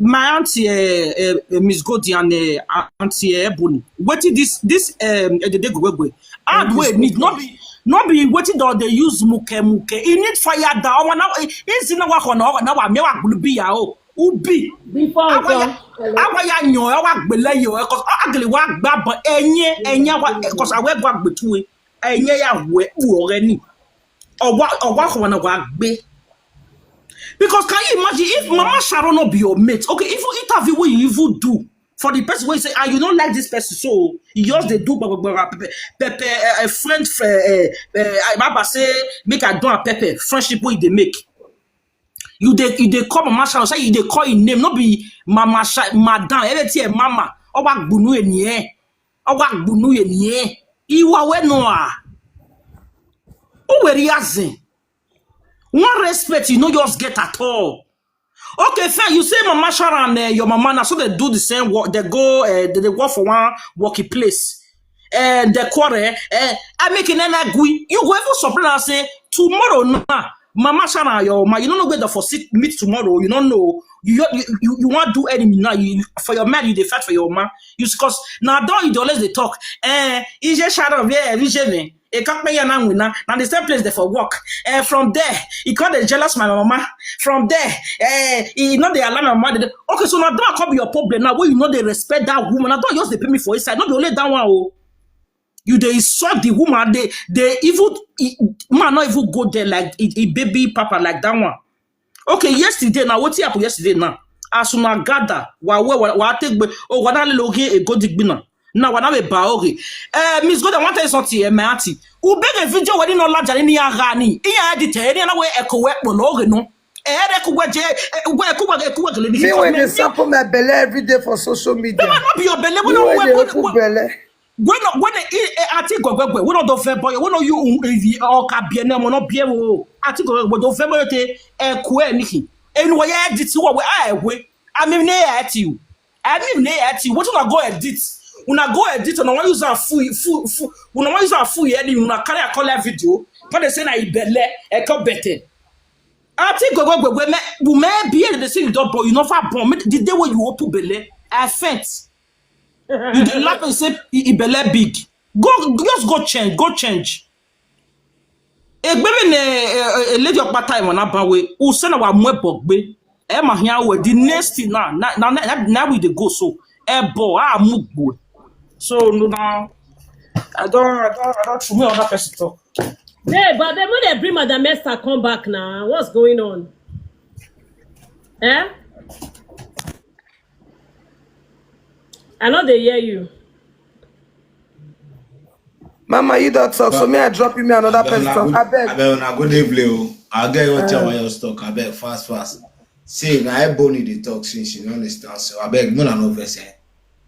my auntie Mhiiz and auntie Ebony. Waiting this they Gwegwegwe. And wait need not be waiting that they use muke. You need fire down. Now it's in a work on now. I may will be out. Ubi before awaya nyo wa gbele yo cause agli wa gba but enya wa cause awe gba gbetu enye ya we u ore ni owa ko na wa gbe. Because can you imagine if Mama Sharon not be your mate? Okay, if you interview what you even do for the person where you say you don't like this person, so you just they do a friend Baba say make I do a pepper friendship what they make. You they call Mama Sharon, say you they call his name, not be Mama Madam, everything Mama. Owa gbunu eniye. Owa gbunu eniye. Iwa we noa. Who reason? One respect you know just get at all. Okay, fine. You say Mama Sharon and your mama now, so they do the same work. They go, they work for one working place. And the quarter, I make an agree. You go ever supply and say tomorrow now. Mama Sharon, your ma, you don't know where the for meet tomorrow. You don't know. You want to do anything now. For your man, you dey fight for your man. You because now don't you always they talk. Is Sharon yeah, vision. A company now winner. Now the same place they for work. From there, he called the jealous my mama. From there, he know they alarm my mother. Okay, so now don't come be your problem. Now when you know they respect that woman, now don't just they pay me for his side. Not the only that one. Oh. You they insult the woman, they even man not even go there like a baby papa like that one. Okay, yesterday now what happened yesterday now? As soon as gather, wa take wana loge e go digbina. Now wana be baori. Mhiiz God I want to tell you something, my auntie. U beg a video we no large ni agani. Iya edit any na we ekowe polo no. Me when they sample my belly every day for social media. Not be your belly. When I think we don't do fair boy. We don't you or cabinet we not be I think we don't fair boy te anything. And we edit what we I mean at you. What you go edit? Una go edit and I use a full. Una use a full any una carry a color video. But they say na ibele better. I think we may be able to say you don't boy. You know far bomb the day when you open belly. I felt. You dey laugh and say ibele big. Just go change. Egbebe ne lady of time on abawe. U say na wa mu ebogbe. E ma hia we the next thing now we dey go so. Ebo mugbo. So no now I don't for me other person talk. Hey, but then when they bring Madam Esther come back now, what's going on? I know they hear you. Mama, you don't talk, so may I drop you me another person? I beg. I beg na go dey play. I'll get you tell why you talk. I beg fast. See, na Ebony dey talk since you understand. So I beg, no vex.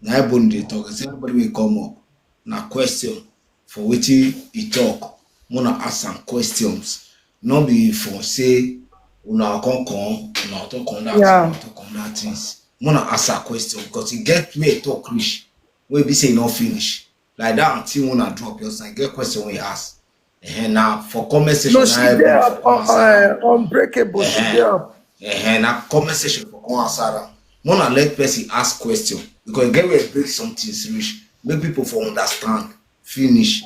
Na Ebony dey talk. Say everybody will come up. Na question for wetin he talk. Mona ask some questions. No be for say una come, una talk on that things. Mona ask a question because he get me talk rich. We be say not finish. Like that until wanna drop yours and get question we ask. And now for conversation. No, she there unbreakable. She there. And now conversation for answer. Mona let person ask question because get we break something rich. Make people for understand. Finish.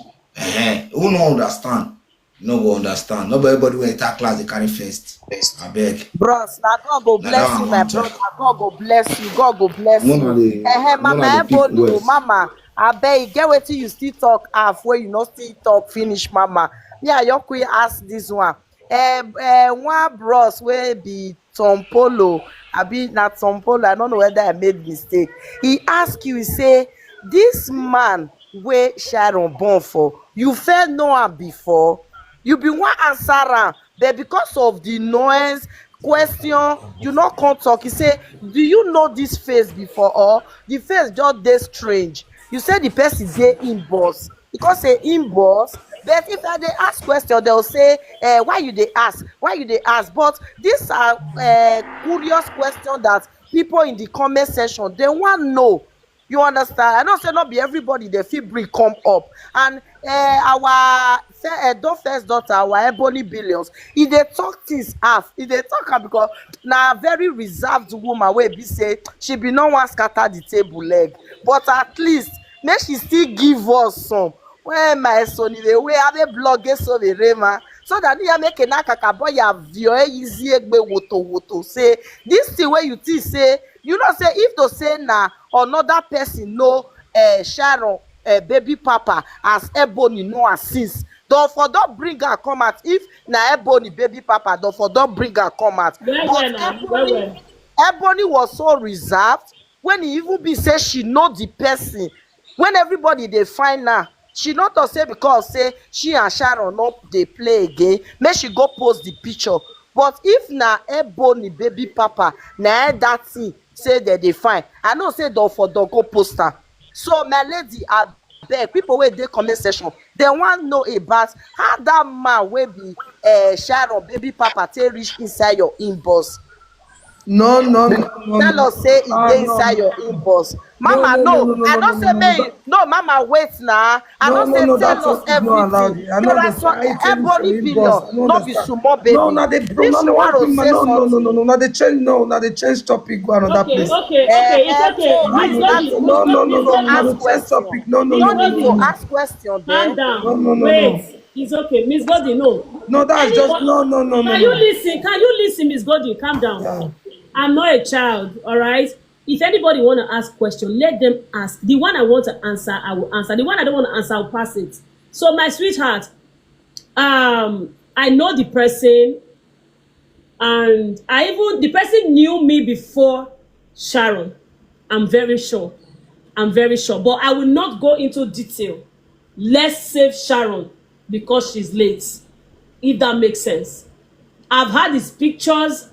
Who no understand? No go understand. Not everybody will attack class they carry first. I beg. Bros, now God go Now that bless you, one my want brother. talk. God go bless you. God go bless you. Mona Mama dey pick Ebony, oh, words. mama. I beg you, get wetin you still talk halfway, you no still talk finish, mama. Me and your queen ask this one. One bros wey be Tom Polo, abi na Tom Polo, I don't know whether I made mistake. He ask you, he say, this man wey Sharon born for, you first know am before? You be wan answer am, but because of the noise question you no come talk. He say, do you know this face before, or the face just dey strange? You say the person dey im boss, you come say im boss. But if I dey ask question, they will say, why you dey ask, why you dey ask? But these are curious question that people in the comment section they wan know. You understand? I know say not be everybody dey fit bring come up. And our first daughter, our Ebony Billions, e dey talk things half, e dey talk am because na very reserved woman wey be say she be no wan scatter the table leg, but at least make she still give us some. When my son dey wey abe blog so rema, so that you make na kaka boy ya vio easy egbe woto say this thing wey you think say, you know say if to say na another person know Sharon baby papa as Ebony know her since, don't for don bring her come out. If na Ebony baby papa, don't for don bring her come out. But Ebony was so reserved when e even be say she know the person. When everybody dey find her, she no talk say because say she and Sharon no dey play again, make she go post the picture. But if na Ebony baby papa na that thing say dem dey find, I know say don for don go post am. So my lady, abeg, people wey dey comment section, dem wan know about how that man wey be Sharon baby papa take reach inside your inbox. No. Tell us say e dey inside your inbox. Mama, no, I don't say me. No, mama, wait now. I don't say tell us everything. There are some Ebony Billion, not be small baby. No, na dey If she want to say something, no, na dey change, no, na dey change topic go another place. It's okay. so why Miss you not Body, to No, ask na dey change question? topic. No. You don't need to ask question calm there. down. No. Wait, it's okay. Miss Body, no. No, that's just no. Can you listen? Can you listen, Miss Body? Calm down. Yeah. I'm not a child, all right? If anybody want to ask question, let them ask. The one I want to answer, I will answer. The one I don't want to answer, I'll pass it. So, my sweetheart, I know the person, and the person knew me before Sharon. I'm very sure. But I will not go into detail. Let's save Sharon because she's late, if that makes sense. I've had his pictures.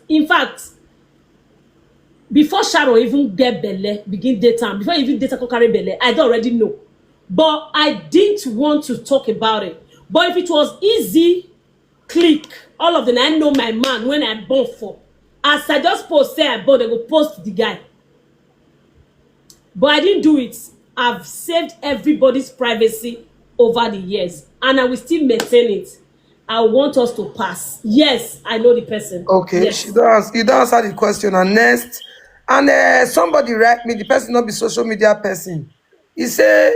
In fact, before Sharon even get belle, begin daytime, before even daytime carry belle, I don't already know. But I didn't want to talk about it. But if it was easy, click, all of them, I know my man when I born for. As I just post, say I born, they go post the guy. But I didn't do it. I've saved everybody's privacy over the years. And I will still maintain it. I want us to pass. Yes, I know the person. Okay, yes. you don't answer the question. And next, and somebody write me, the person not be social media person. He say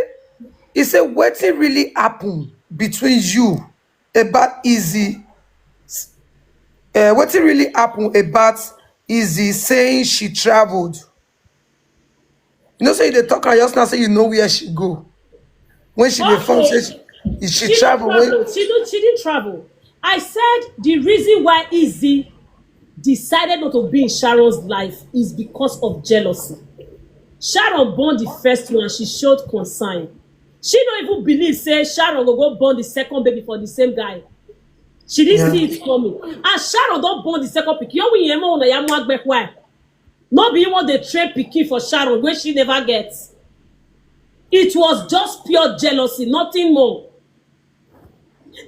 wetin really happen between you about Izzy? Wetin really happen about Izzy saying she traveled? You know, say they talk and just now say you know where she go. When she dey phone say she travel. She didn't travel. I said the reason why Izzy decided not to be in Sharon's life is because of jealousy. Sharon born the first one, she showed concern. She don't even believe say Sharon will go born the second baby for the same guy. She didn't see it coming. And Sharon don't born the second pikin. Not be what they train pikin for Sharon when she never gets. It was just pure jealousy, nothing more.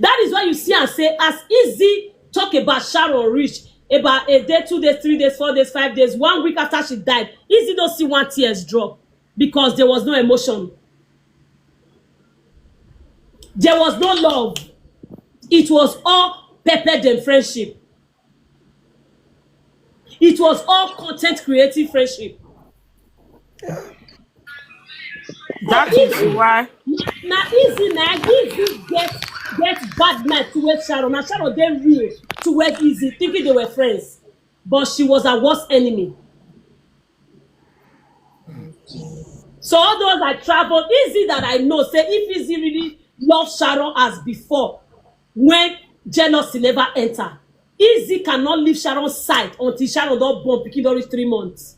That is why you see and say, as Izzy talk about Sharon reach, about a day, 2 days, 3 days, 4 days, 5 days, 1 week after she died, Izzy don't see one tears drop because there was no emotion. There was no love. It was all peppered and friendship. It was all content creative friendship. So That is Izzy, why. now Izzy get bad night towards Sharon. Now Sharon they real towards Izzy, thinking they were friends, but she was her worst enemy. So all those that traveled, Izzy that I know say if Izzy really loved Sharon as before, when jealousy never enter, Izzy cannot leave Sharon's side until Sharon don't born pikin don reach 3 months.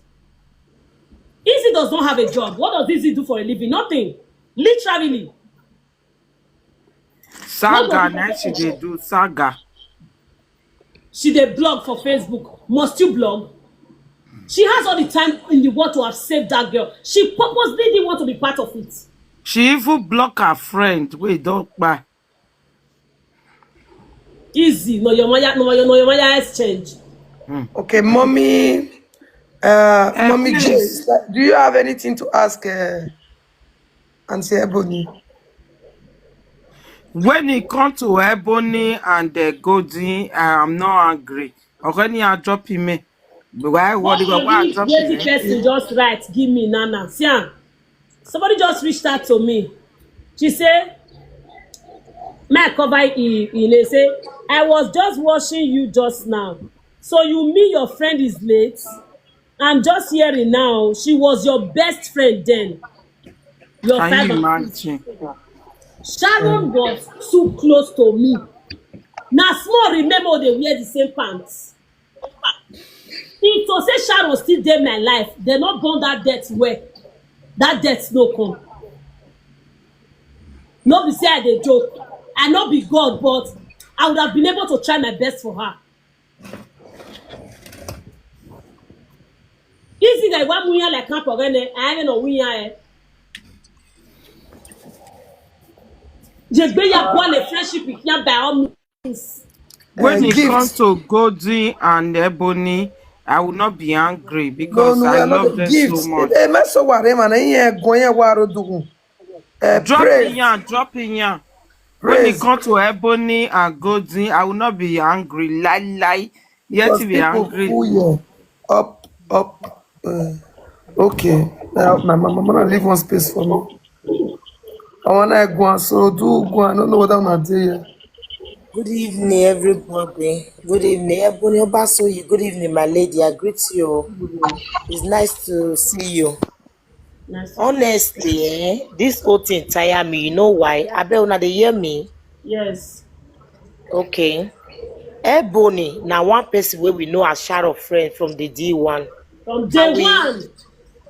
Izzy does not have a job. What does Izzy do for a living? Nothing. Literally. Saga, now she dey do saga. She dey blog for Facebook. Must you blog? She has all the time in the world to have saved that girl. She purposely didn't want to be part of it. She even block her friend. Wait, don't buy. Easy. No, your Maya exchange. Okay, mommy. Mommy Please. Grace, do you have anything to ask Auntie Ebony? When it comes to Ebony and Golden, I'm not angry. Already I drop him. Why What I this drop lazy him? person just write, give me Nana. See, somebody just reached out to me. She said, may I cover in say, I was just watching you just now. So you mean your friend is late? I'm just hearing now. She was your best friend then. Your Can you father. imagine? Sharon was too close to me. Now small remember they wear the same pants. If to say Sharon still dey my life, they not born that death well. That death no come. No be say I dey joke. I no be God, but I would have been able to try my best for her. Easy that one munya like camp again. I ain't no munya. Just be your one a friendship with you by all means. When it Gift. comes to Golden and Ebony, I will not be angry because No, I we are not love the them gifts. so much. So what? Man, Drop praise, in here, drop in here. When it praise. comes to Ebony and Golden, I will not be angry. Lie. Yet Because to be people angry. who here up. Okay. Now, my mama gonna leave one space for me. I wanna go on, so do go. I don't know what I'm not there. Good evening, everybody. Good evening, Ebony Obasuyi. Good evening, my lady. I greet you. It's nice to see you. Nice. Honestly, this whole thing tire me. You know why? I bet una dey hear me. Yes. Okay. Ebony, now one person where we know as Sharon friend from the D1. From I day will, one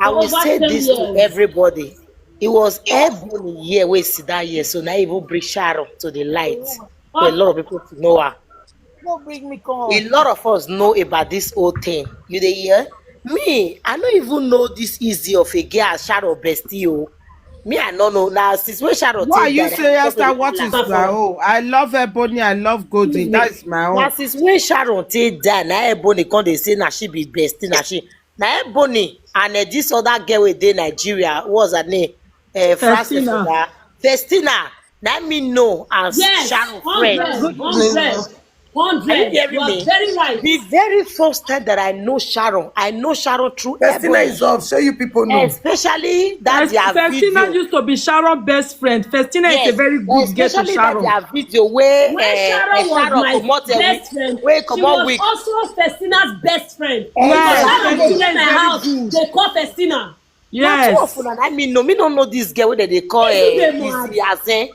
I for will over say 10 this to years. everybody. It was Ebony here we see that year, so now even bring Sharon to the light for a lot of people to know her. Don't bring me A lot of us know about this whole thing. You dey hear? Me, I don't even know this easy of a girl as Sharon bestie. Oh. Me, I don't know. Now, since when Sharon Why take you that, say I Esther? What is my own? I love Ebony, I love Golden. That is my now own. since when Sharon take that, now Ebony come dey say na she be bestie, na she. Now Ebony and this other girl wey dey Nigeria, what's her name? Festina. Festina. Now me know as Yes, Sharon friend. 100, Good evening. 100. Are you 100. hearing You are me? very right. The very first time that I know Sharon through Festina Ebony. is off. Show you people know. Especially that their Festina video. used to be Sharon's best friend. Festina is a Yes, very good girl to especially that Sharon. their video where When Sharon was Sharon my comot best friend, wey she comot was wig. also Festina's best friend. Yes, Because Sharon go Festina near is my very house, good. they call Festina. Na two of Yes. una na me don't know this girl wey they call If you dey mad, Izzy Azen.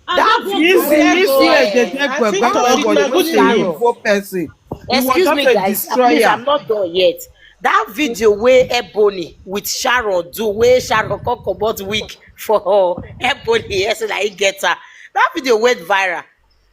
I That don't video want to wey Easy, they take all but video he wey was a Sharon. evil person. He was Excuse just me, a guys. Please, destroyer. I'm not done yet. That video where Ebony with Sharon do, where Sharon come comot wig for her, Ebony, yes, like he get her. That video went viral.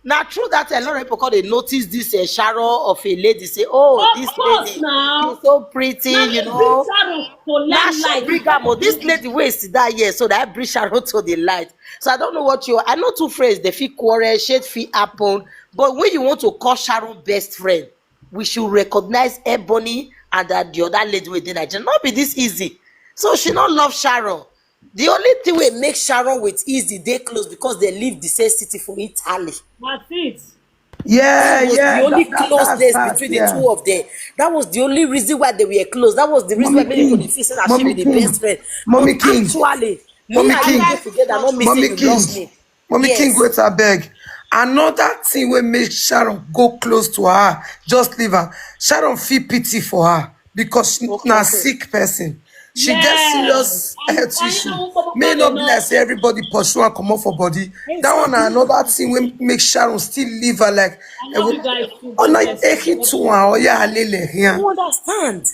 Now, true that a lot of people call they notice this Sharon of a lady say, oh, Of this course lady, she's now. so pretty, Now you me bring know. Sharon to Now she limelight. bring her, but this lady wasted that year, so that I bring Sharon to the light. So I don't know what you. I know two friends they feel quarrel, shit feel happen, but when you want to call Sharon best friend, we should recognize Ebony and that the other lady within Nigeria. Not be this easy. So she not love Sharon. The only thing we make Sharon with Izzy they close because they live the same city for Italy. That's it. Yeah, That was the yeah. only That's closeness that. between the Yeah. two of them. That was the only reason why they were close. That was the reason why Mommy many people King. feel that she Mommy be the King. best friend. But Mommy King. actually, Me Mommy and you King, dey together, not me say Mommy you King, love me. Mommy King, Yes. wait, I beg. Another thing will make Sharon go close to her, just leave her. Sharon feel pity for her because she na Okay. sick person. She gets Yes. serious And health you issue. know, for May they not be like know. say everybody pursue and come up for body. That one na Exactly. another thing will make Sharon still leave her like. I love you guys too. Oh, God na bless you. eki God tu bless an you. oya alele rian. You understand?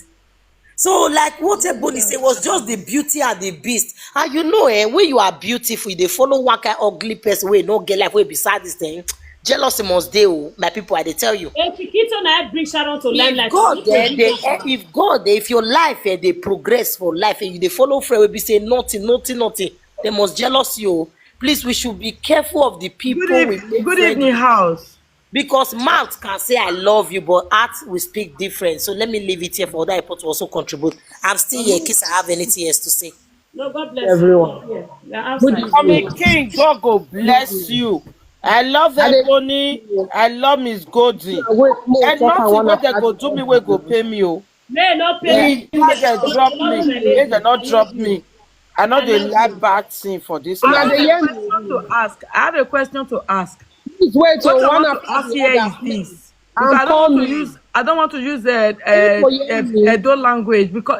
So, like what Ebony say was just the beauty and the beast. And you know, when you are beautiful, they follow one kind ugly person wey no get life wey beside this thing. Jealousy must dey, oh, my people. I dey tell you. Hey, Chiquito, na bring Sharon to If limelight. God, Not to give her. if God, if your life, they progress for life, and you they follow friend will be say nothing, nothing, nothing. They must jealous you. Please, we should be careful of the people we make Good friends evening, with. house. Because mouth can say I love you, but heart will speak different. So let me leave it here for other people to also contribute. I'm still here in case I have anything else to say. No, God bless you. Everyone. Yeah, you're Good outside. evening. Mommy King, God go bless you. I love I dey Ebony. I love Miss Golden. wait more And talk. I nothing want where to they start go do me, where go pay me. Oh. May not pay Yeah. me. Make they I drop love you, me. my Make they lady. not I love drop you. me. I know I they love like you. bad thing for this I life. have Oh. a question to ask. I have a question to ask. Please wait What till I one want to after ask the here other, is please. this, because I'm I don't want to coming. use Are you for hearing me? Edo language because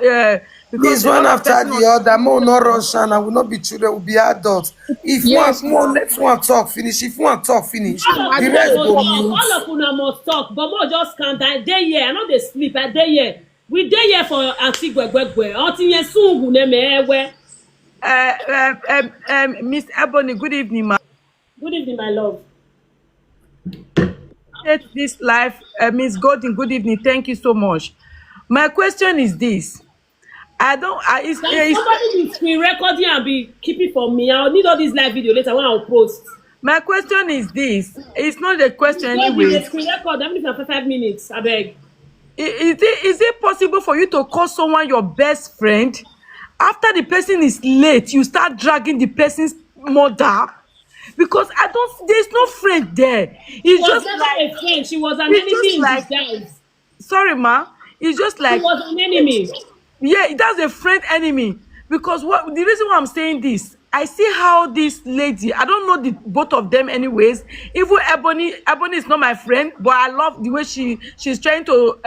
Please, a one lot of after person the on other. More not rush and I will not be children, will be adults. If one yes, more, ma'am. let one talk finish. If one talk finish, All of I the una don't rest want go must to talk. mute. All of una must talk. But more just can't die. Day here. I know they sleep. I day here. We day here for Auntie Gwegwegwe. Auntie Yesungu Nemewe. Miss Ebony, good evening, ma'am. Good evening, my love. This life, Miss Golden, good evening. Thank you so much. My question is this. I don't. Can somebody be screen recording and be keeping for me? I'll need all this live video later when I'll post. My question is this. It's not a question, Just be anyways. the screen record. I'm looking for 5 minutes. I beg. Is it possible for you to call someone your best friend after the person is late? You start dragging the person's mother because I don't. There's no friend there. She It's was just never like. a friend. She was an It's just enemy in like. disguise. Sorry, ma. It's just She like. was an enemy. Yeah, that's a friend enemy. Because what the reason why I'm saying this, I see how this lady, I don't know the both of them anyways. Even Ebony is not my friend, but I love the way she's trying to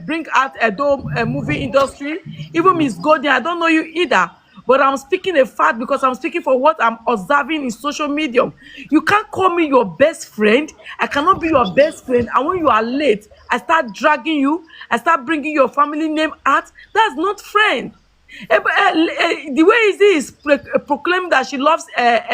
bring out a movie industry. Even Miss Golden, I don't know you either. But I'm speaking a fact because I'm speaking for what I'm observing in social media. You can't call me your best friend. I cannot be your best friend. And when you are late, I start dragging you. I start bringing your family name out. That's not friend. The way Izzy is proclaiming that she loves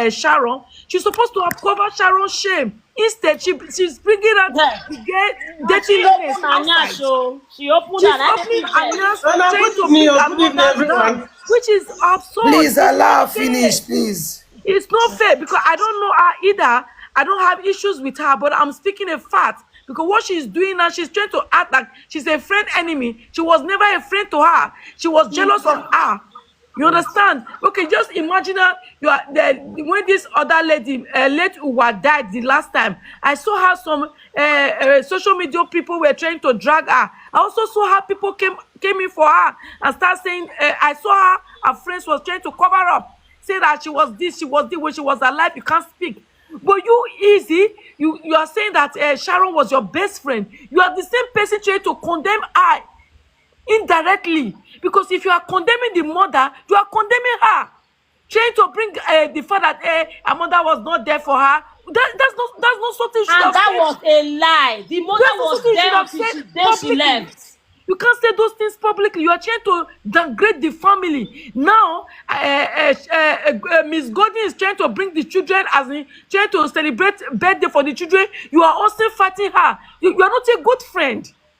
Sharon, she's supposed to have covered Sharon's shame. Instead, she's bringing out Yeah. the girl And she dirtiness opened her outside. nyash, oh. She opened She's her opening nyash. her nails, trying Good to evening, bring her good evening, mother down, everyone. which is absurd. Please It's allow not her fair. finish, please. It's not fair because I don't know her either. I don't have issues with her, but I'm speaking a fact because what she's doing now, she's trying to act like she's a friend enemy. She was never a friend to her. She was jealous of her. You understand? Okay, just imagine her. You are there when this other lady, late Uwa, died the last time. I saw her some social media people were trying to drag her. I also saw how people came in for her and start saying. I saw her friends was trying to cover up, say that she was this, when she was alive. You can't speak. But you, Izzy, you are saying that Sharon was your best friend. You are the same person trying to condemn her indirectly, because if you are condemning the mother, you are condemning her, trying to bring the fact that her mother was not there for her. That's not something you should And have that said. was a lie. The mother That's not was something you should there have until said day she publicly. left. You can't say those things publicly. You are trying to downgrade the family. Now, Miss Golden is trying to bring the children, as in trying to celebrate birthday for the children. You are also fighting her. You are not a good friend.